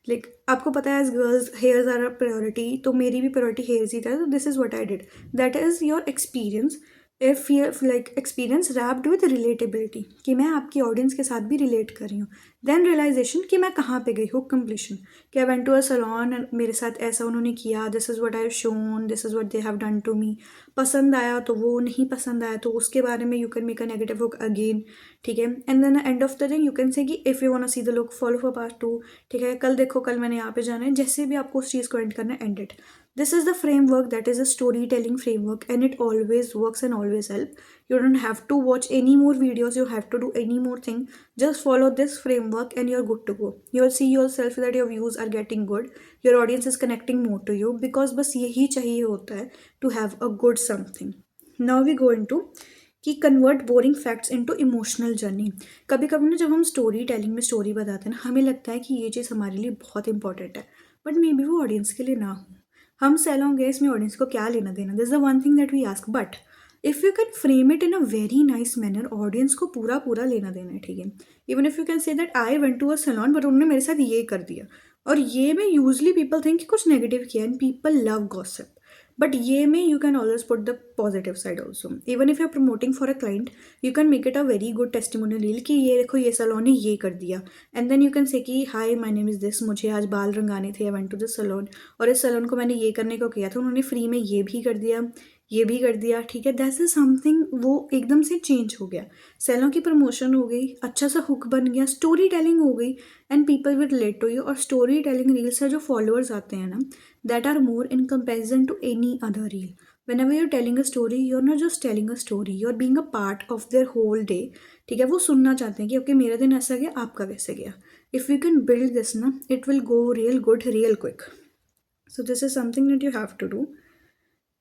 Like आपको पता है as girls hairs are a priority, तो मेरी भी priority hairs ही था, तो this is what I did, that is your experience. If you like experience wrapped with relatability, कि मैं आपकी ऑडियंस के साथ भी रिलेट कर रही हूँ। देन रियलाइजेशन, कि मैं कहाँ पे गई, हुक कंप्लीशन, कि I went to a salon and मेरे साथ ऐसा उन्होंने किया, this is what I have shown, this is what they have done to me. पसंद आया तो वो, नहीं पसंद आया तो उसके बारे में you can make a negative hook again, ठीक है। And then end of the day you can say कि if you want to see the look follow for part two, ठीक है। कल देखो, कल मैंने यहाँ पे जाना है, जैसे भी आपको उस चीज़ को एंड करना है, and it. This is the framework, that is a story telling framework, and it always works and always help. You don't have to watch any more videos, you have to do any more thing. Just follow this framework and you're good to go. You'll see yourself that your views are getting good, your audience is connecting more to you, because बस यही चाहिए होता है to have a good something. Now we go into कि convert boring facts into emotional journey. कभी कभी ना जब हम स्टोरी टेलिंग में स्टोरी बताते हैं ना, हमें लगता है कि ये चीज़ हमारे लिए बहुत इंपॉर्टेंट है, बट मे बी वो ऑडियंस के लिए ना हो। हम सैलून गए, इसमें ऑडियंस को क्या लेना देना, this is the one thing that we ask, but if you can frame it in a very nice manner, audience को पूरा पूरा लेना देना है, ठीक है। Even if you can say that I went to a salon but उन्होंने मेरे साथ ये कर दिया, और ये में यूजली पीपल थिंक कि कुछ नेगेटिव किया, and people love gossip, but ये में you can always put the positive side also. Even if you are promoting for a client, you can make it a very good testimonial reel कि ये देखो ये salon ने ये कर दिया, and then you can say कि hi my name is this, मुझे आज बाल रंगाने थे, I went to this salon, और इस सैलून को मैंने ये करने को किया था, उन्होंने फ्री में ये भी कर दिया, ये भी कर दिया, ठीक है। दैट्स इज समथिंग, वो एकदम से चेंज हो गया, सैलून की प्रमोशन हो गई, अच्छा सा हुक बन गया, स्टोरी टेलिंग हो गई, and people will relate to you. और स्टोरी टेलिंग रील्स से जो फॉलोअर्स आते हैं ना, that are more in comparison to any other reel. whenever you're telling a story, you're not just telling a story, you're being a part of their whole day, ठीक है। वो सुनना चाहते हैं कि ओके मेरा दिन ऐसा गया, आपका कैसे गया। If you can build this ना, it will go real good real quick. So this is something that you have to do.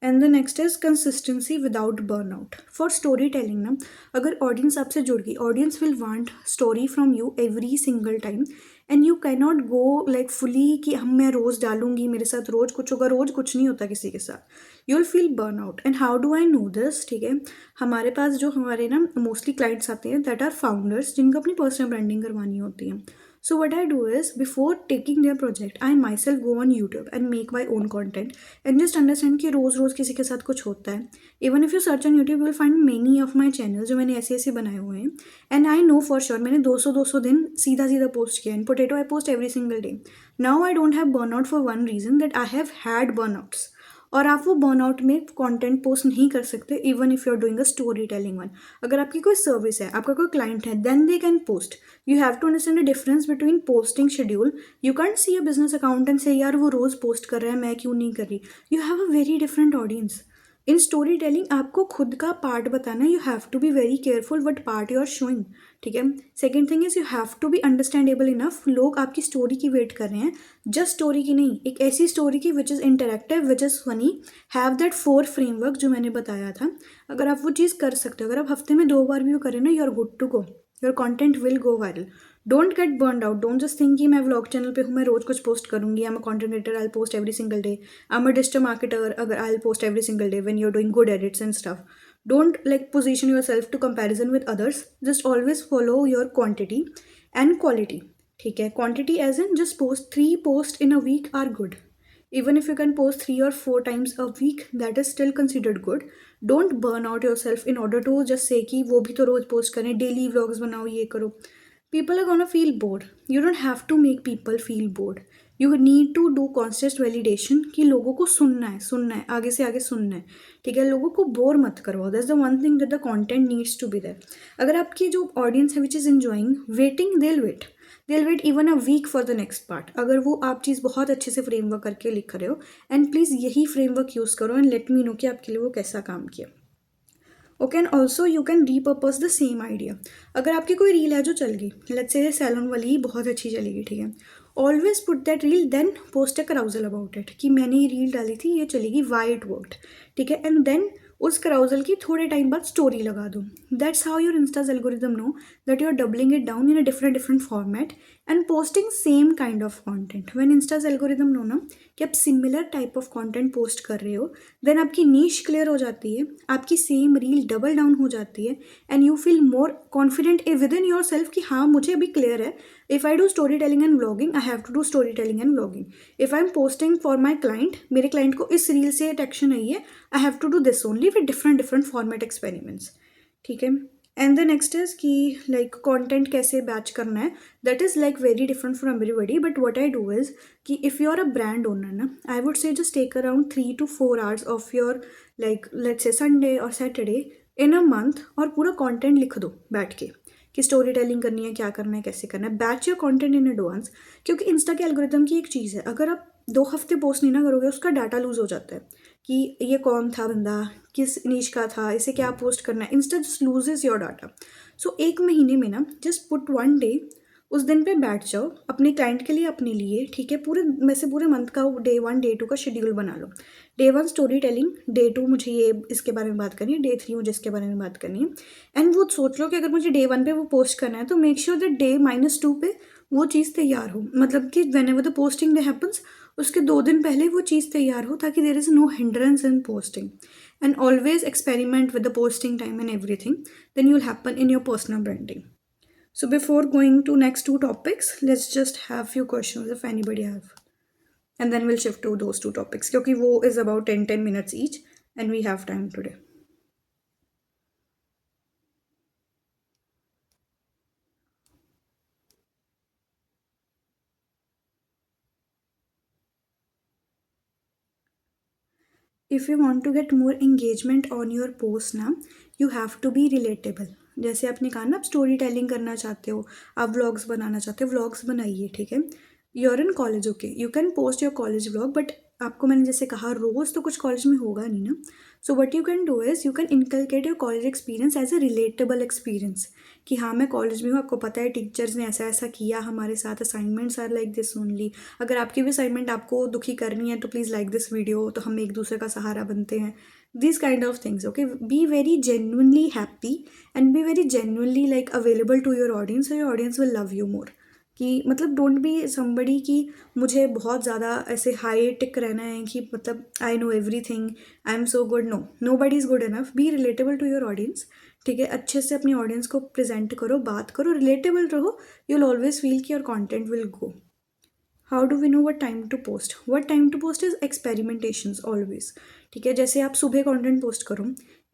And the next is consistency without burnout for story telling ना। अगर audience आपसे जुड़ गई, audience will want story from you every single time, and you can not go like fully कि हम मैं रोज़ डालूंगी, मेरे साथ रोज़ कुछ होगा, रोज़ कुछ नहीं होता किसी के साथ, you will feel burn out. And how do I know this, ठीक है। हमारे पास जो हमारे ना मोस्टली क्लाइंट्स आते हैं, दैट आर फाउंडर्स, जिनको अपनी पर्सनल ब्रांडिंग करवानी होती है। So what I do is, before taking their project, I myself go on YouTube and make my own content and just understand कि रोज़ रोज़ किसी के साथ कुछ होता है। Even if you search on YouTube, you will find many of my channels जो मैंने ऐसे ऐसे बनाए हुए हैं, and I know for sure मैंने 200 दिन सीधा सीधा पोस्ट किया। इन potato I post every single day. Now I don't have burnout for one reason, that I have had burnouts. और आप वो बर्नआउट में कंटेंट पोस्ट नहीं कर सकते even if you are doing a story telling one. अगर आपकी कोई सर्विस है, आपका कोई क्लाइंट है, then they can post. You have to understand the difference between posting schedule. You can't see a business account and say यार वो रोज़ post कर रहा है, मैं क्यों नहीं कर रही। You have a very different audience. In story telling आपको खुद का पार्ट बताना, you have to be very careful what part you are showing. ठीक है। Second thing is you have to be understandable enough. लोग आपकी स्टोरी की wait कर रहे हैं, जस्ट स्टोरी की नहीं, एक ऐसी स्टोरी की which is interactive, which is funny, have that 4 framework जो मैंने बताया था। अगर आप वो चीज़ कर सकते हो, अगर आप हफ्ते में 2 बार भी वो करें ना, you are good to go, your content will go viral. Don't get burned out. Don't just think कि मैं व्लॉग चैनल पे हूँ, मैं रोज कुछ पोस्ट करूंगी। I am a content creator, I post every single day. I am a digital marketer, अगर I post every single day when you are doing good edits and stuff. Don't like position yourself to comparison with others. Just always follow your quantity and quality. ठीक है। quantity as in just post 3 posts in a week are good. Even if you can post 3 or 4 times a week, that is still considered good. Don't burn out yourself in order to just say कि वो भी तो रोज post करें, daily vlogs बनाओ, ये करो। People are gonna feel bored. You don't have to make people feel bored. You need to do constant validation कि लोगों को सुनना है, आगे से आगे सुनना है। ठीक है। लोगों को बोर मत करवाओ। That's the one thing that the content needs to be there. अगर आपकी जो ऑडियंस है which is enjoying waiting, they'll wait even a week for the next part। अगर वो आप चीज़ बहुत अच्छे से फ्रेमवर्क करके लिख रहे हो, एंड प्लीज़ यही फ्रेमवर्क यूज़ करो एंड लेट मी नो कि आपके लिए वो कैसा काम किया। Okay. And also you can repurpose the same idea. अगर आपकी कोई रील है जो चल गई, लेट्स से सैलून वाली ही बहुत अच्छी चलेगी, ठीक है, always put that reel, then post a carousel about it कि मैंने ये रील डाली थी, ये चलेगी, वाई इट वर्कड। ठीक है। एंड देन उस कराउजल की थोड़े टाइम बाद स्टोरी लगा दो। That's how your insta's algorithm know that you are doubling it down in a different format and posting same kind of content. When insta's algorithm know ना कि आप similar type of content post कर रहे हो, then आपकी नीश clear हो जाती है, आपकी सेम रील डबल डाउन हो जाती है, and you feel more confident within your self कि हाँ मुझे अभी क्लियर है, if I do story telling and vlogging, I have to do story telling and vlogging. If I am posting for my client, मेरे client को इस reel से attraction आई है, I have to do this only with different format experiments. ठीक है। And the next is कि like content कैसे बैच करना है, that is like very different from everybody, but what I do is कि if you are a brand owner ना, I would say just take around 3 to 4 hours of your like let's say Sunday और Saturday in a month, और पूरा content लिख दो बैठ के कि स्टोरी टेलिंग करनी है, क्या करना है, कैसे करना है। Batch your content in advance. क्योंकि इंस्टा के एल्गोरिथम की एक चीज़ है, अगर आप 2 हफ्ते पोस्ट नहीं ना करोगे, उसका डाटा लूज हो जाता है कि ये कौन था बंदा, किस नीच का था, इसे क्या पोस्ट करना है। Insta just loses your data. So 1 महीने में ना जस्ट पुट 1 डे, उस दिन पे बैठ जाओ अपने क्लाइंट के लिए, अपने लिए। ठीक है। पूरे में से पूरे मंथ का डे 1 डे 2 का शेड्यूल बना लो। डे 1 स्टोरी टेलिंग, डे 2 मुझे ये इसके बारे में बात करनी है, डे 3 मुझे इसके बारे में बात करनी है। एंड वो सोच लो कि अगर मुझे डे 1 पे वो पोस्ट करना है, तो मेक श्योर दैट डे -2 पे वो चीज़ तैयार हो। मतलब कि whenever the posting day happens, उसके 2 दिन पहले वो चीज़ तैयार हो, ताकि there is no hindrance in posting. And always experiment with the posting time and everything, then you will happen in your personal branding. So before going to next 2 topics, let's just have few questions if anybody have, and then we'll shift to those 2 topics क्योंकि वो is about 10 minutes each and we have time today. If you want to get more engagement on your post ना, you have to be relatable। जैसे आपने कहा ना, आप story telling करना चाहते हो, आप व्लॉग्स बनाना चाहते हो, व्लॉग्स बनाइए। ठीक है। You're in college, okay, you can post your college vlog, but आपको मैंने जैसे कहा रोज़ तो कुछ कॉलेज में होगा नहीं ना। So what you can do is you can inculcate your college experience as a relatable experience कि हाँ मैं कॉलेज में हूँ, आपको पता है टीचर्स ने ऐसा ऐसा किया हमारे साथ, assignments are like this only. अगर आपकी भी असाइनमेंट आपको दुखी करनी है तो प्लीज़ लाइक दिस वीडियो, तो हम एक दूसरे का सहारा बनते हैं। This kind of things. Okay. Be very genuinely happy and be very genuinely like available to your audience, और your audience will love you more. कि मतलब डोंट बी समबडी कि मुझे बहुत ज़्यादा ऐसे हाई टिक रहना है कि मतलब I know everything, I am so good. Nobody is good enough. Be relatable to your audience. ठीक है। अच्छे से अपनी ऑडियंस को प्रेजेंट करो, बात करो, रिलेटेबल रहो, यू विल ऑलवेज फील कि your content will go. How do we know what time to post? What time to post is experimentations always. ठीक है। जैसे आप सुबह कंटेंट पोस्ट करो,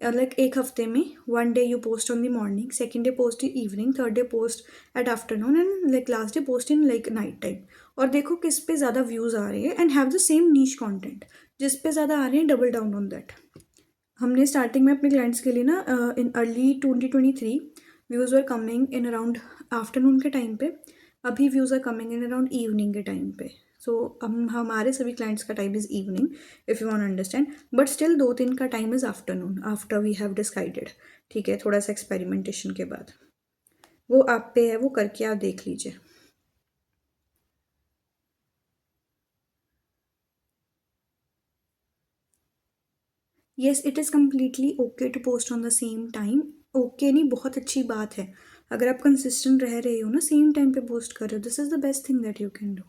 लाइक एक हफ्ते में 1 day you post on the morning, second day post in evening, third day post at afternoon and like last day post in like night time. और देखो किस पे ज़्यादा व्यूज़ आ रहे हैं and have the same niche content. जिस पे ज़्यादा आ रहे हैं डबल डाउन ऑन दैट। हमने स्टार्टिंग में अपने क्लाइंट्स के लिए ना in early 2023 views were coming in around afternoon के टाइम पे। अभी views are coming in around evening के टाइम पे। सो हम हमारे सभी क्लाइंट्स का time is evening if you want understand, but still 2-3 का time is afternoon after we have decided. ठीक है, थोड़ा सा एक्सपेरिमेंटेशन के बाद वो आप पे है, वो करके आप देख लीजिए। Yes, it is completely okay to post on the same time. Okay नहीं, बहुत अच्छी बात है। अगर आप कंसिस्टेंट रह रहे हो ना, सेम टाइम पे पोस्ट कर रहे हो, this is the best thing that you can do.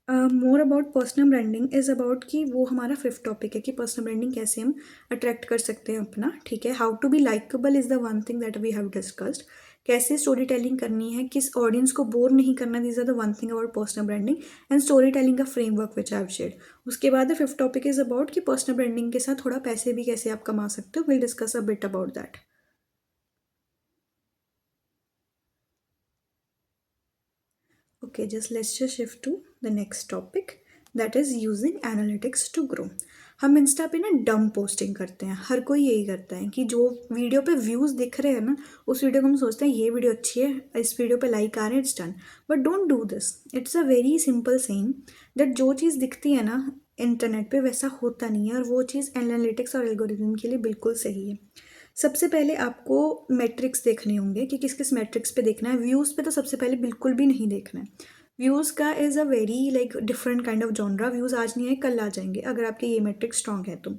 More about personal branding is about कि वो हमारा फिफ्थ टॉपिक है कि पर्सनल ब्रांडिंग कैसे हम अट्रैक्ट कर सकते हैं अपना। ठीक है, how to be likeable is the one thing that we have discussed. कैसे स्टोरी टेलिंग करनी है, किस ऑडियंस को बोर नहीं करना, this are the one thing about personal branding and story telling का framework which I have shared. उसके बाद the fifth topic is about कि पर्सनल ब्रांडिंग के साथ थोड़ा पैसे भी कैसे आप कमा सकते हो। Will discuss a bit about that. Okay, let's just shift to the next topic, that is using analytics to grow. हम इंस्टा पे ना डम पोस्टिंग करते हैं, हर कोई यही करता है कि जो वीडियो पे व्यूज़ दिख रहे हैं ना, उस वीडियो को हम सोचते हैं ये वीडियो अच्छी है, इस वीडियो पे लाइक आ रहे हैं, it's done. But don't do this. It's a very simple saying that जो चीज़ दिखती है ना इंटरनेट पे वैसा होता नहीं है, और वो चीज़ एनालिटिक्स और एल्गोरिथम के लिए बिल्कुल सही है। सबसे पहले आपको मैट्रिक्स देखने होंगे कि किस किस मैट्रिक्स पे देखना है। व्यूज़ पे तो सबसे पहले बिल्कुल भी नहीं देखना है। व्यूज़ का is a very like different kind of genre. Views आज नहीं आए कल आ जाएंगे अगर आपके ये मैट्रिक स्ट्रॉन्ग है तो।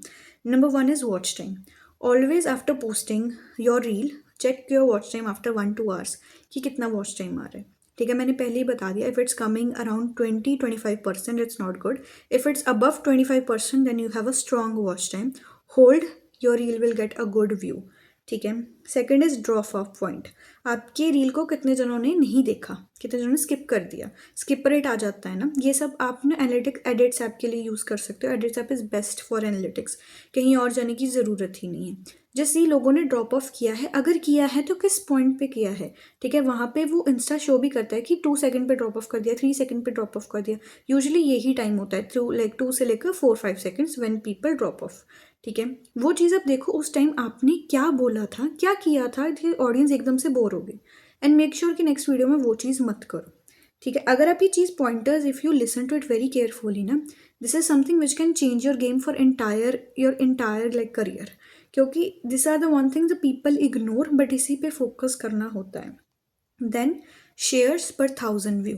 Number 1 is watch time. Always after posting your reel check your watch time after 1-2 hours कि कितना वॉच टाइम आ रहा है। ठीक है, मैंने पहले ही बता दिया, if it's coming around 20-25% it's not good. If it's above 25% then you have a strong watch time. Hold your reel will get a good view. ठीक है, second is drop off point. आपकी रील को कितने जनों ने नहीं देखा, कितने जनों ने स्किप कर दिया, स्किप रेट आ जाता है ना, ये सब आप ना एनालिटिक्स एडिट्स ऐप के लिए यूज़ कर सकते हो। Edits app is best for analytics, कहीं और जाने की ज़रूरत ही नहीं है। जैसे लोगों ने ड्रॉप ऑफ किया है, अगर किया है तो किस पॉइंट पे किया है। ठीक है, वहाँ पे वो इंस्टा शो भी करता है कि 2 सेकंड पे ड्रॉप ऑफ कर दिया, 3 सेकंड पे ड्रॉप ऑफ कर दिया। यूजुअली यही टाइम होता है, थ्रू लाइक 2 से लेकर 4-5 seconds when people drop of. ठीक है, वो चीज़ अब देखो उस टाइम आपने क्या बोला था, क्या किया था, ऑडियंस एकदम से बोर हो गई। एंड मेक श्योर कि नेक्स्ट वीडियो में वो चीज़ मत करो। ठीक है, अगर आप ये चीज़ pointers if you listen to it very carefully ना, this is something which can change your game for your entire like career. क्योंकि this are the one thing the people ignore, but इसी पे फोकस करना होता है। Then shares पर 1000 view.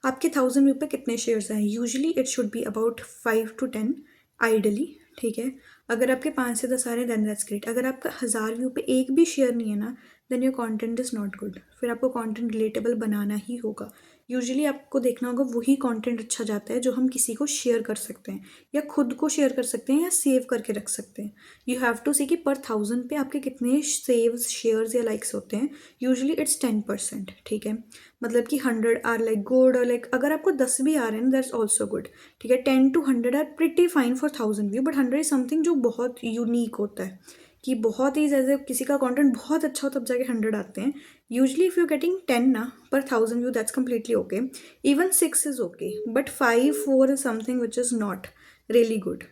आपके 1000 view पे कितने शेयर्स आए? Usually it should be about 5-10 ideally. ठीक है, अगर आपके 5 से 10 आ रहे हैं देन दैट्स ग्रेट। अगर आपका 1000 व्यू पे एक भी शेयर नहीं है ना, then your content is not good. फिर आपको कंटेंट रिलेटेबल बनाना ही होगा। यूजुअली आपको देखना होगा वही कंटेंट अच्छा जाता है जो हम किसी को शेयर कर सकते हैं, या खुद को शेयर कर सकते हैं, या सेव करके रख सकते हैं। यू हैव टू सी कि पर 1000 पे आपके कितने सेव्स, शेयर्स या लाइक्स होते हैं। Usually it's 10%। ठीक है, मतलब कि 100 आर लाइक गुड, और लाइक अगर आपको 10 भी आ रहे हैं दैट्स ऑल्सो गुड। ठीक है, 10 to 100 are pretty fine for 1000 view, but 100 is something जो बहुत यूनिक होता है, कि बहुत ही जैसे किसी का कंटेंट बहुत अच्छा हो तब जाके 100 आते हैं। यूजली इफ यू गेटिंग 10 ना पर 1000 view that's completely okay. Even 6 is okay, but 5-4 is something which is not really good.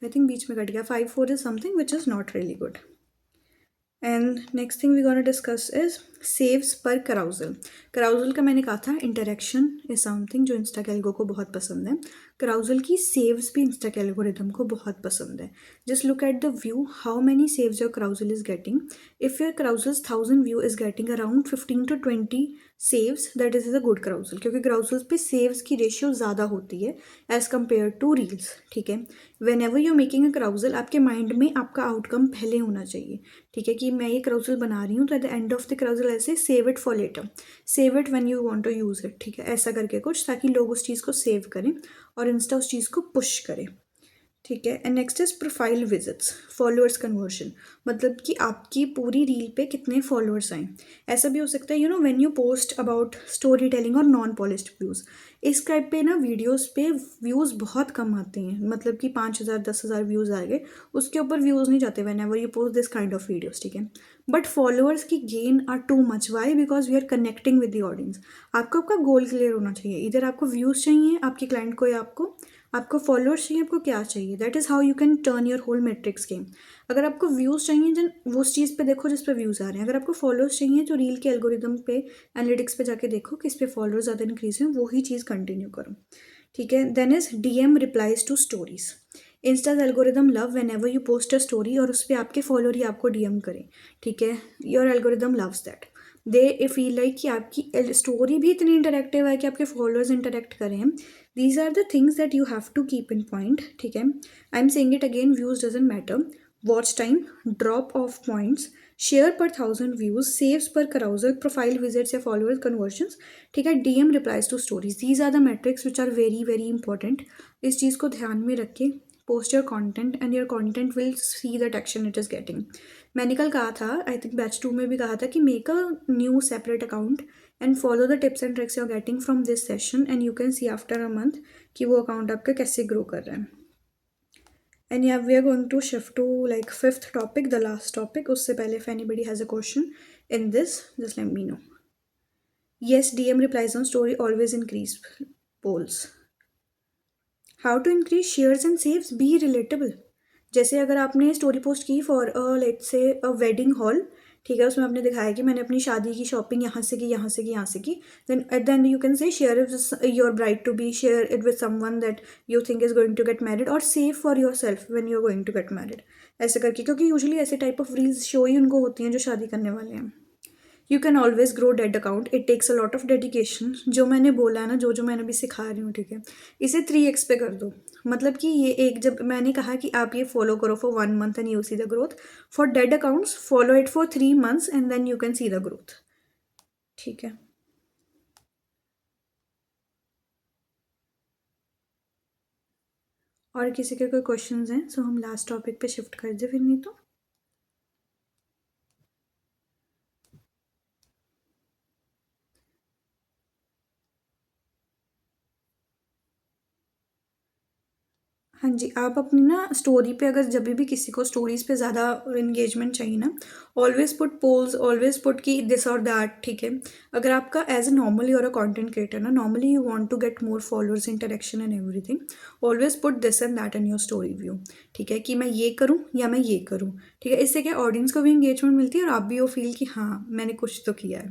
I think बीच में कट गया। 5-4 is something which is not really good. And next thing we gonna discuss is saves पर carousel. Carousel का मैंने कहा था interaction is something जो insta के एल्गो को बहुत पसंद है। कराउजल की सेव्स भी इंस्टा के एल्गोरिथम को बहुत पसंद है। Just look at the view, how many saves your carousel is getting. If your carousels 1000 view is getting around 15-20 saves, that is a good carousel, क्योंकि कराउजल्स पे सेव्स की रेशियो ज़्यादा होती है एज कम्पेयर टू रील्स। ठीक है, whenever you making a carousel, आपके mind में आपका आउटकम पहले होना चाहिए। ठीक है, कि मैं ये कराउजल बना रही हूँ तो at the end of the carousel ऐसे save it for later, save it when you want to use it. ठीक है, ऐसा करके कुछ, ताकि लोग उस चीज़ को सेव करें और इंस्टा उस चीज़ को पुश करे। ठीक है, and next is profile visits, followers conversion, मतलब कि आपकी पूरी रील पे कितने फॉलोअर्स आए। ऐसा भी हो सकता है when you post about story telling और नॉन पॉलिश्ड व्यूज़, इस टाइप पे ना वीडियोस पे व्यूज़ बहुत कम आते हैं, मतलब कि 5,000 10,000 व्यूज़ आ गए, उसके ऊपर व्यूज़ नहीं जाते whenever you post this kind of videos, ठीक है। बट फॉलोअर्स की gain are too much, why? Because we are connecting with the audience. आपको आपका गोल क्लियर होना चाहिए, इधर आपको व्यूज़ चाहिए आपके क्लाइंट को, या आपको फॉलोअर्स चाहिए, आपको क्या चाहिए। That is how you can turn your whole metrics game. अगर आपको व्यूज़ चाहिए जन वो उस चीज़ पे देखो जिस पे व्यूज़ आ रहे हैं। अगर आपको फॉलोअर्स चाहिए तो रील के एल्गोरिदम पे, एनालिटिक्स पे जाके देखो किस पे फॉलोअर्स ज़्यादा इंक्रीज हुए, वही चीज़ कंटिन्यू करो, ठीक है। Then is DM replies to stories. Insta's algorithm love whenever you post a story और उस पर आपके फॉलोअर ही आपको DM करें, ठीक है। Your algorithm loves that. They feel like कि आपकी स्टोरी भी इतनी इंटरेक्टिव है कि आपके फॉलोअर्स इंटरेक्ट करें। These are the things that you have to keep in point, ठीक है। I am saying it again, views doesn't matter, watch time, drop off points, share पर 1,000 व्यूज, सेव्स पर carousel, प्रोफाइल विजिट्स या followers conversions, ठीक है। DM replies to stories, these are the matrix which are very very important. इस चीज़ को ध्यान में रख के post your content and your content will see the traction it is getting. मैंने कल कहा था, आई थिंक बैच 2 में भी कहा था कि make a new separate account and follow the tips and tricks you are getting from this session and you can see after a month कि वो अकाउंट आपका कैसे ग्रो कर रहा है। And yeah, we are going to shift to like fifth topic, the last topic. उससे पहले if anybody has a question in this, just let me know. Yes, DM replies on story always increase polls. How to increase shares and saves? Be relatable. जैसे अगर आपने story post की for let's say a wedding hall, ठीक है, उसमें आपने दिखाया कि मैंने अपनी शादी की शॉपिंग यहाँ से की, यहाँ से की, यहाँ से की, then at the end you can say share it your bride to be, share it with someone that you think is going to get married, और save for yourself when you are going to get married, ऐसे करके, क्योंकि usually ऐसे type of reels show ही उनको होती हैं जो शादी करने वाले हैं। You can always grow that account, it takes a lot of dedication. जो मैंने बोला है ना, जो मैंने अभी सिखा रही हूँ, ठीक है, इसे 3x पे कर दो। मतलब कि ये एक, जब मैंने कहा कि आप ये फॉलो करो for 1 month and you see the growth, for dead accounts follow it for 3 months and then you can see the growth, ठीक है। और किसी के कोई क्वेश्चंस हैं? सो हम लास्ट टॉपिक पे शिफ्ट कर दे, फिर नहीं तो। हाँ जी, आप अपनी ना स्टोरी पे अगर जब भी किसी को स्टोरीज पे ज़्यादा इंगेजमेंट चाहिए ना, always put polls, always put की दिस और दैट, ठीक है। अगर आपका एज ए नॉर्मली और अ कंटेंट क्रिएटर ना, normally you want to get more followers, interaction and everything, always put this and that in your story view, ठीक है, कि मैं ये करूँ या मैं ये करूँ, ठीक है। इससे क्या ऑडियंस को भी इंगेजमेंट मिलती है और आप भी वो फील कि हाँ मैंने कुछ तो किया है।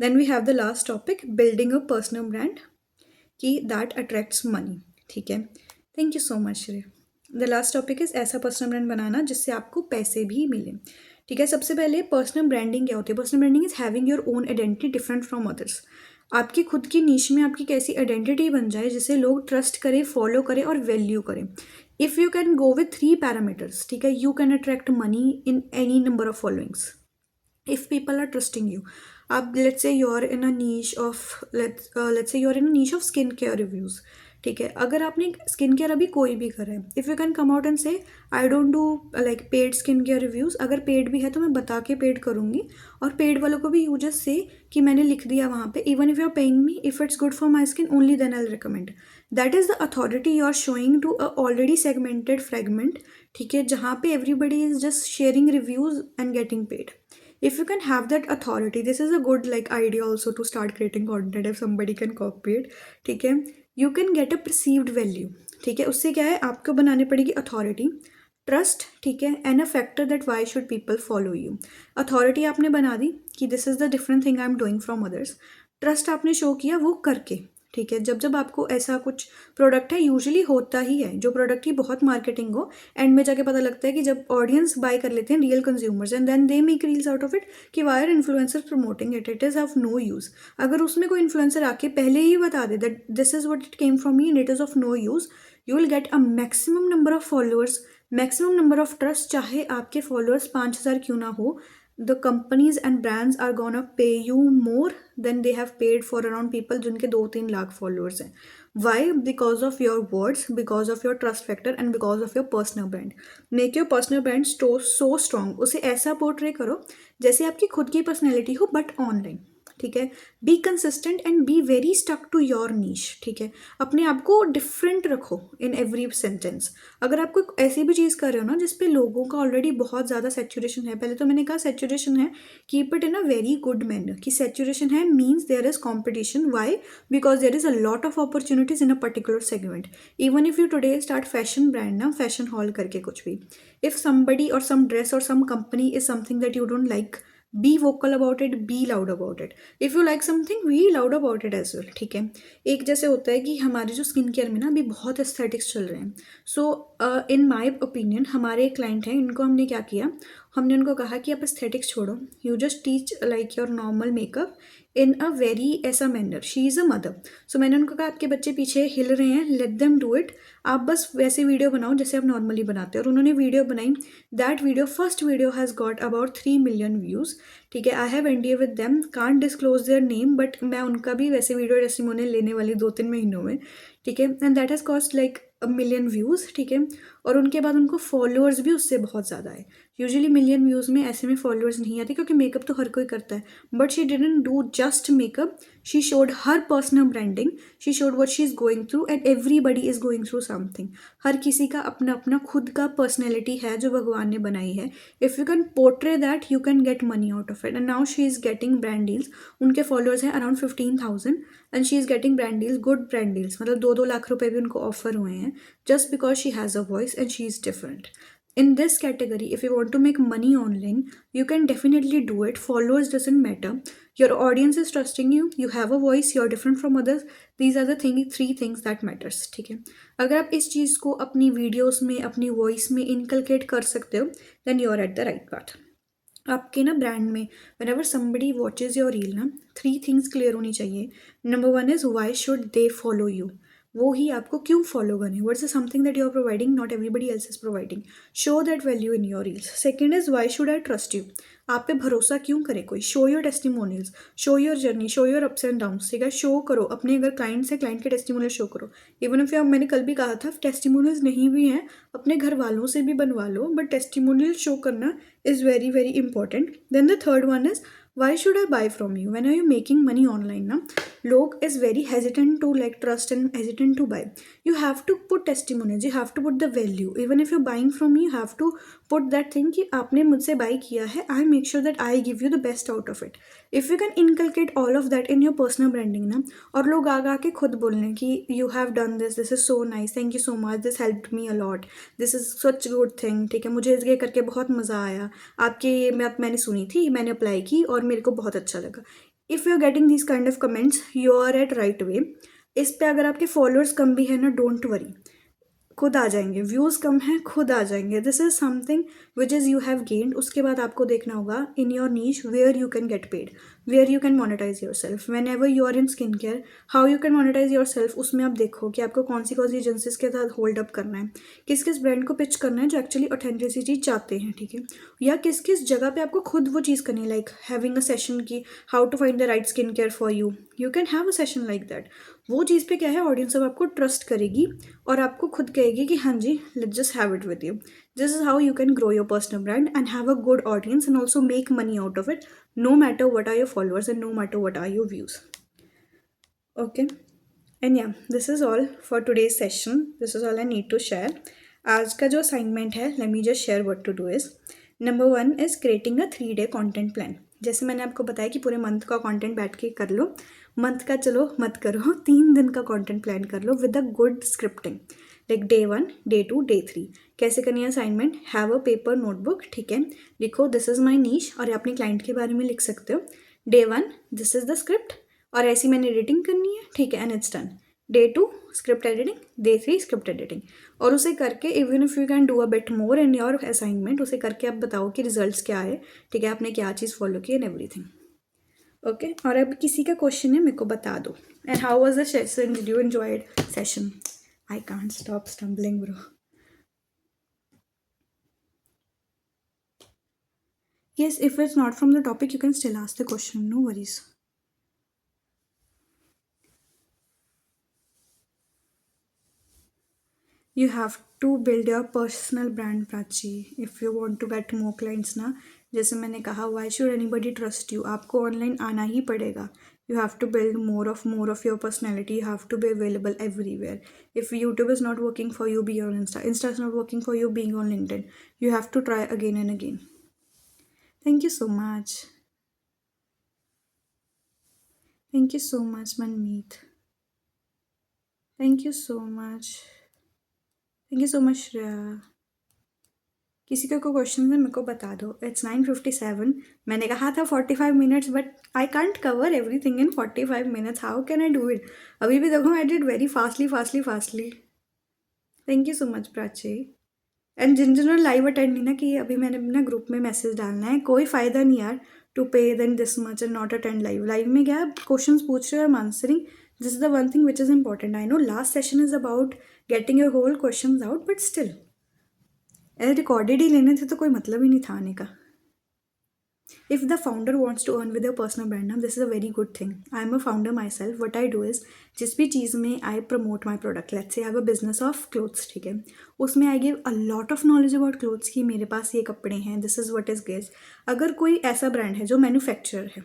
Then we have the last topic, building a personal brand, कि दैट अट्रैक्ट्स मनी, ठीक है। Thank you so much Shrey. The last topic is ऐसा पर्सनल ब्रांड बनाना जिससे आपको पैसे भी मिले, ठीक है। सबसे पहले पर्सनल ब्रांडिंग क्या होती है? Personal branding is having your own identity different from others. आपकी खुद की नीश में आपकी कैसी आइडेंटिटी बन जाए जिसे लोग ट्रस्ट करें, फॉलो करें और वैल्यू करें। If you can go with 3 parameters, ठीक है, you can attract money in any number of followings if people are trusting you. आप let's say you're in a niche of let's say you're in a niche of skin care reviews, ठीक है। अगर आपने skin care अभी कोई भी करा है, if you can come out and say I don't do like paid skin care reviews, अगर पेड भी है तो मैं बता के पेड करूँगी, और पेड वालों को भी यू जस्ट से कि मैंने लिख दिया वहाँ पे, even if you are paying me, if it's good for my skin only then I recommend. That is the authority you are showing to a already segmented fragment, ठीक है, जहाँ पे everybody is just sharing reviews and getting paid. If you can have that authority, this is a good like idea also to start creating content if somebody can copy it, ठीक है। You can get a perceived value, ठीक है। उससे क्या है, आपको बनानी पड़ेगी अथॉरिटी, ट्रस्ट, ठीक है, and a factor that why should people follow you. Authority आपने बना दी कि this is the different thing I am doing from others. Trust आपने शो किया वो करके, ठीक है। जब जब आपको ऐसा कुछ प्रोडक्ट है, यूजुअली होता ही है जो प्रोडक्ट की बहुत मार्केटिंग हो, एंड में जाके पता लगता है कि जब ऑडियंस बाय कर लेते हैं real consumers and then they make reels out of it कि why are influencers promoting it, it is of no use. अगर उसमें कोई इन्फ्लुएंसर आके पहले ही बता दे that this is what it came from me and it is of no use, you will get a maximum number of followers, maximum number of trust, चाहे आपके फॉलोअर्स 5,000 क्यों ना हो। The companies and brands are gonna pay you more than they have paid for around people जिनके 2-3 lakh followers हैं। Why? Because of your words, because of your trust factor and because of your personal brand. Make your personal brand so strong. उसे ऐसा portray करो जैसे आपकी खुद की personality हो बट ऑनलाइन, ठीक है। Be consistent and be very stuck to your niche, ठीक है। अपने आप को डिफरेंट रखो इन एवरी सेंटेंस। अगर आप कोई ऐसी भी चीज़ कर रहे हो ना जिसपे लोगों का ऑलरेडी बहुत ज़्यादा सेचुरेशन है, पहले तो मैंने कहा सेचुरेशन है, keep it in a very good manner कि सेचुरेशन है means there is competition. Why? Because there is a lot of opportunities in a particular segment. Even if you today start fashion brand ना, fashion haul करके कुछ भी, if somebody or some dress or some company is something that you don't like, be vocal about it, be loud about it. If you like something, be loud about it as well, ठीक है। एक जैसे होता है कि हमारे जो skin care में ना अभी बहुत एस्थेटिक्स चल रहे हैं। सो इन माय ओपिनियन हमारे एक क्लाइंट हैं, इनको हमने क्या किया, हमने उनको कहा कि आप एस्थेटिक्स छोड़ो, you just teach like your normal makeup in a very ऐसा manner. She is a mother. So मैंने उनको कहा आपके बच्चे पीछे हिल रहे हैं, लेट देम डू इट, आप बस वैसे वीडियो बनाओ जैसे आप नॉर्मली बनाते हो। और उन्होंने वीडियो बनाई, that video first video has got about 3 million views, ठीक है। I have NDA with them, can't disclose their name, but मैं उनका भी वैसे वीडियो टेस्टिमोनियल लेने वाली 2-3 महीनों में, ठीक है। And that has cost like 1 million views, ठीक है। और उनके बाद उनको फॉलोअर्स भी उससे बहुत ज़्यादा है। यूजुअली मिलियन व्यूज़ में ऐसे में फॉलोअर्स नहीं आते क्योंकि मेकअप तो हर कोई करता है, but she didn't do just makeup, she showed her personal branding, she showed what she is going through, and everybody is going through something. हर किसी का अपना अपना खुद का पर्सनैलिटी है जो भगवान ने बनाई है। If you can portray that, you can get money out of it. And now she is getting brand deals. उनके फॉलोअर्स हैं around 15,000 and she is getting brand deals, good brand deals, मतलब 2-2 लाख रुपए भी उनको ऑफर हुए हैं, just because she has a voice and she is different. In this category, if you want to make money online, you can definitely do it. Followers doesn't matter. Your audience is trusting you. You have a voice. You're different from others. These are the three things that matters. ठीक है। अगर आप इस चीज़ को अपनी videos में, अपनी वॉइस में इनकलकेट कर सकते हो, then you're at the right path. आपके ना ब्रांड में whenever somebody watches your reel ना, 3 things क्लियर होनी चाहिए। Number 1 is why should they follow you, वो ही आपको क्यों फॉलो करें, what's something that you are providing not everybody else is providing, show that value in your reels. Second is why should I trust you, आप पे भरोसा क्यों करे कोई, show your testimonials, show your journey, show your ups and downs, ठीक है। Show करो अपने, अगर क्लाइंट्स है क्लाइंट के टेस्टिमोनियल शो करो। इवन इफ यू, मैंने कल भी कहा था टेस्टिमोनियल्स नहीं भी हैं अपने घर वालों से भी बनवा लो, बट टेस्टिमोनियल शो करना is very very important. Then the third one is why should I buy from you? When are you making money online ना, लोग is very hesitant to like trust and hesitant to buy. You have to put testimonials, you have to put the value. Even if you're buying from me, you have to put that thing कि आपने मुझसे buy किया है, I make sure that I give you the best out of it. If you can inculcate all of that in your personal branding ना, और लोग आगे आके खुद बोलने कि you have done this, this is so nice, thank you so much, this helped me a lot, this is such good thing, ठीक है, मुझे ये करके बहुत मज़ा आया, आपकी ये मैंने सुनी थी, मैंने अप्लाई की और मेरे को बहुत अच्छा लगा। If you are getting this kind of comments, you are at right way. इस पे अगर आपके फॉलोअर्स कम भी है ना, डोंट वरी, खुद आ जाएंगे। व्यूज़ कम हैं, खुद आ जाएंगे। This is something which is you have gained. उसके बाद आपको देखना होगा in your niche where you can get paid, where you can monetize yourself. Whenever you are in skin care, how you can monetize yourself, उसमें आप देखो कि आपको कौन सी एजेंसीज के साथ होल्ड अप करना है, किस किस ब्रांड को पिच करना है जो एक्चुअली ऑथेंटिसिटी चाहते हैं, ठीक है। या किस किस जगह पे आपको खुद वो चीज़ करनी है, लाइक हैविंग अ सेशन की how to find the right skin care for you, you can have a session like that. वो चीज़ पे क्या है, ऑडियंस अब आपको ट्रस्ट करेगी और आपको खुद कहेगी कि हाँ जी, let's just have it with you. This is how you can grow your personal brand and have a good audience and also make money out of it, no matter what are your followers and no matter what are your views. Okay, and yeah this is all for today's session, this is all I need to share. आज का जो assignment है, let me just share what to do is, number 1 is creating a 3-day content plan. जैसे मैंने आपको बताया कि पूरे मंथ का कंटेंट बैठ के कर लो, मंथ का चलो मत करो, 3 दिन का कंटेंट प्लान कर लो with a good scripting, like day 1, day 2, day 3। कैसे करनी है assignment, have a paper notebook, ठीक है, लिखो दिस इज माई नीश, और अपने क्लाइंट के बारे में लिख सकते हो। Day 1 this is the script, और ऐसी मैंने एडिटिंग करनी है, ठीक है, and it's done. Day 2 script editing, day 3 script editing. और उसे करके even if you can do a bit more in your assignment, उसे करके आप बताओ कि रिजल्ट्स क्या है, ठीक है, आपने क्या चीज़ फॉलो की एंड एवरीथिंग। ओके, और अब किसी का क्वेश्चन है मेरे को बता दो। And how was the session, did you enjoyed session? I can't stop stumbling bro. Yes, if it's not from the topic, you can still ask the question, no worries. You have to build your personal brand, Prachi. If you want to get more clients na, जैसे मैंने कहा, why should anybody trust you, आपको online आना ही पड़ेगा. You have to build more of your personality. You have to be available everywhere. If YouTube is not working for you, be on Insta is not working for you, being on LinkedIn. You have to try again and again. Thank you so much. Thank you so much, Manmeet. Thank you so much. Thank you so much, Shreya. किसी का कोई question है मेरे को बता दो. It's 9:57. मैंने कहा था 45 minutes, but I can't cover everything in 45 minutes. How can I do it? अभी भी देखो, I did very fastly. Thank you so much Prachi. And जिन जिन्होंने लाइव अटेंड नहीं ना किए, अभी मैंने अपना ग्रुप में मैसेज डालना है. कोई फ़ायदा नहीं यार to pay then this much and not attend live में क्या क्वेश्चन पूछ रहे हो, I am answering. This is the one thing which is important. I know last session is about getting your whole question out, but still recorded ही लेने थे तो कोई मतलब ही नहीं था आने का. If the founder wants to earn with your personal brand, now this is a very good thing. I am a founder myself. What I do is, जिस भी चीज़ में I promote my product, let's say I have a business of clothes, ठीक है, उसमें I give a lot of knowledge about clothes कि मेरे पास ये कपड़े हैं, this is what is good. अगर कोई ऐसा ब्रांड है जो मैन्युफैक्चरर है,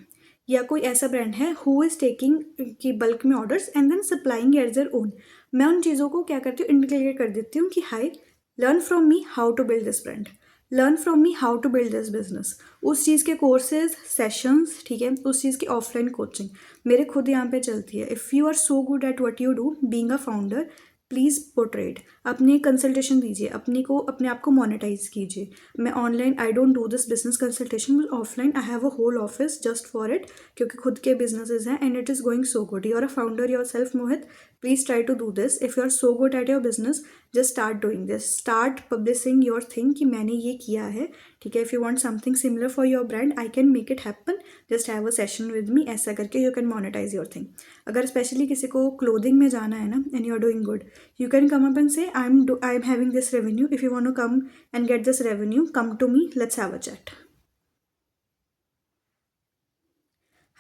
या कोई ऐसा ब्रांड है हु इज़ टेकिंग की बल्क में orders and then supplying at their own, मैं उन चीज़ों को क्या करती हूँ, इंटीग्रेट कर देती हूँ कि hi, learn from me how to build this brand, learn from me how to build this business. उस चीज़ के कोर्सेज, सेशंस, ठीक है, उस चीज़ की ऑफलाइन कोचिंग मेरे खुद यहाँ पे चलती है. If you are so good at what you do being a founder, please portrait, अपनी कंसल्टेशन दीजिए, अपने आप को मोनेटाइज कीजिए. मैं online I don't do this business consultation, offline I have a whole office just for it, क्योंकि खुद के बिजनेसेस हैं and it is going so good. You are a founder yourself, Mohit, please try to do this. If you are so good at your business, just start doing this, start publishing your thing कि मैंने ये किया है, ठीक है. If you want something similar for your brand, I can make it happen, just have a session with me, ऐसा करके you can monetize your thing. अगर स्पेशली किसी को क्लोथिंग में जाना है ना and you are doing good, you can come up and say I'm having this revenue, if you want to come and get this revenue, come to me, let's have a chat.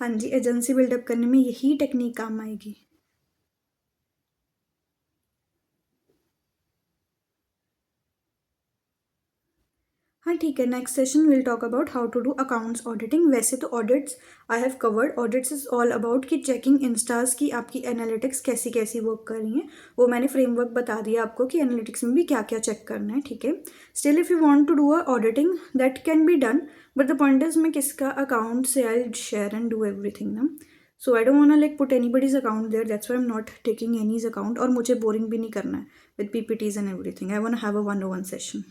हाँ जी, agency buildup करने में यही technique काम आएगी. हाँ ठीक है, next session will talk about how to do accounts auditing. वैसे तो audits I have covered. Audits is all about कि चेकिंग इंस्टास की आपकी एनालिटिक्स कैसी कैसी वर्क कर रही हैं. वो मैंने फ्रेमवर्क बता दिया आपको कि एनालिटिक्स में भी क्या क्या चेक करना है, ठीक है. Still if you want to do a auditing that can be done, but the point is मैं किसका अकाउंट से I share and do everything ना. So I don't want to like put anybody's account there, that's why I am not taking any's account. और मुझे boring भी नहीं करना है with PPTs and everything. I want to have a 1-on-1 session.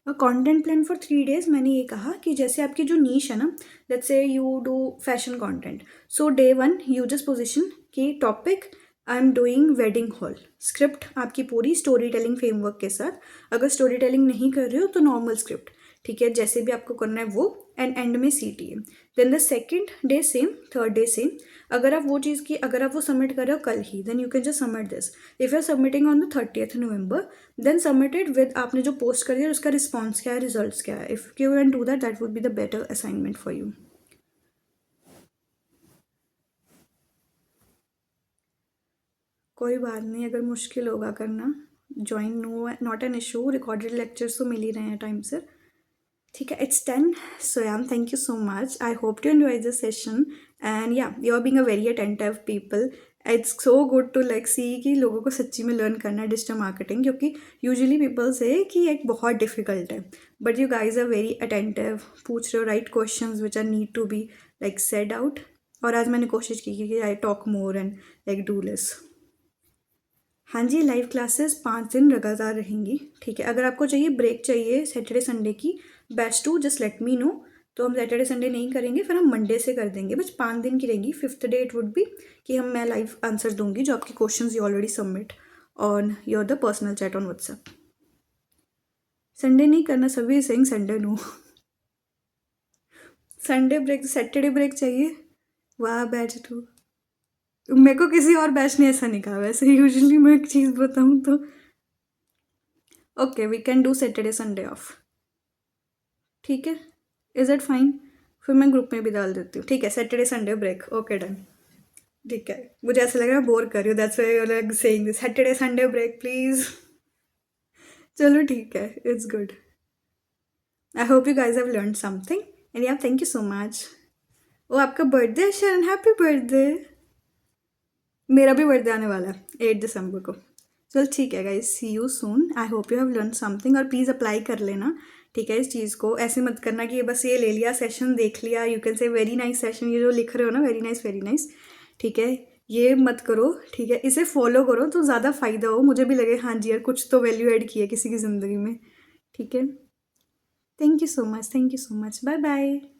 Content plan for 3 days, मैंने ये कहा कि जैसे आपकी जो नीश है ना, let's say you do fashion content, so day 1 you just position कि topic I am doing wedding hall. Script आपकी पूरी स्टोरी टेलिंग फ्रेमवर्क के साथ. अगर स्टोरी टेलिंग नहीं कर रहे हो तो नॉर्मल स्क्रिप्ट, ठीक है, जैसे भी आपको करना है वो. एंड में CTA. Then the second day same, third day same. अगर आप वो सबमिट कर रहे हो कल ही, then you can just submit this. If you are submitting on the 30th November, then submitted with आपने जो पोस्ट कर दिया उसका रिस्पॉन्स क्या है, रिजल्ट्स क्या है. If you can do that, that would be the better assignment for you. कोई बात नहीं, अगर मुश्किल होगा करना, join, no not an issue. Recorded lectures तो मिल ही रहे हैं टाइम से, ठीक है. It's 10. Soyam, thank you so much. I hope to enjoy this session. And yeah, you're being a very attentive people. It's so good to like see कि लोगों को सच्ची में लर्न करना है डिजिटल मार्केटिंग, क्योंकि यूजुअली पीपल से कि एक बहुत डिफिकल्ट है, but you guys are very attentive, पूछ रहे हो right questions which are need to be like said out. और आज मैंने कोशिश की कि I talk more and like do less. हाँ जी, लाइव क्लासेस 5 दिन लगातार रहेंगी, ठीक है. अगर आपको चाहिए ब्रेक चाहिए सैटरडे संडे की, batch 2 just let me know. तो हम सैटरडे संडे नहीं करेंगे, फिर हम मंडे से कर देंगे. बस 5 दिन की रहेंगी. 5th day it would be कि मैं लाइव आंसर दूंगी जो आपके question you already submit on your the personal chat on WhatsApp. Sunday नहीं करना, सभी saying Sunday no. Sunday break, Saturday break चाहिए. वाह बैच 2. मेरे को किसी और बैच ने ऐसा नहीं कहा. वैसे यूजुअली मैं एक चीज़ बताऊँ तो okay we can do Saturday Sunday off, ठीक है. Is it fine? फिर मैं ग्रुप में भी डाल देती हूँ, ठीक है. Saturday Sunday break, okay done. ठीक है, मुझे ऐसा लग रहा है बोर कर रही हूँ, that's why you are like saying this, Saturday Sunday break please. चलो ठीक है, it's good. I hope you guys have learn something and या थैंक यू सो मच। ओ आपका बर्थडे है शरण, हैप्पी बर्थडे। मेरा भी बर्थडे आने वाला है 8 दिसंबर को। चल ठीक है guys, see you soon, I hope you have learn something, और प्लीज़ अप्लाई कर लेना। ठीक है, इस चीज़ को ऐसे मत करना कि ये बस ये ले लिया सेशन, देख लिया, यू कैन से वेरी नाइस सेशन, ये जो लिख रहे हो ना वेरी नाइस वेरी नाइस, ठीक है, ये मत करो। ठीक है, इसे फॉलो करो तो ज़्यादा फ़ायदा हो, मुझे भी लगे हाँ जी यार कुछ तो वैल्यू ऐड की है किसी की ज़िंदगी में। ठीक है, thank you so much, thank you so much, bye bye.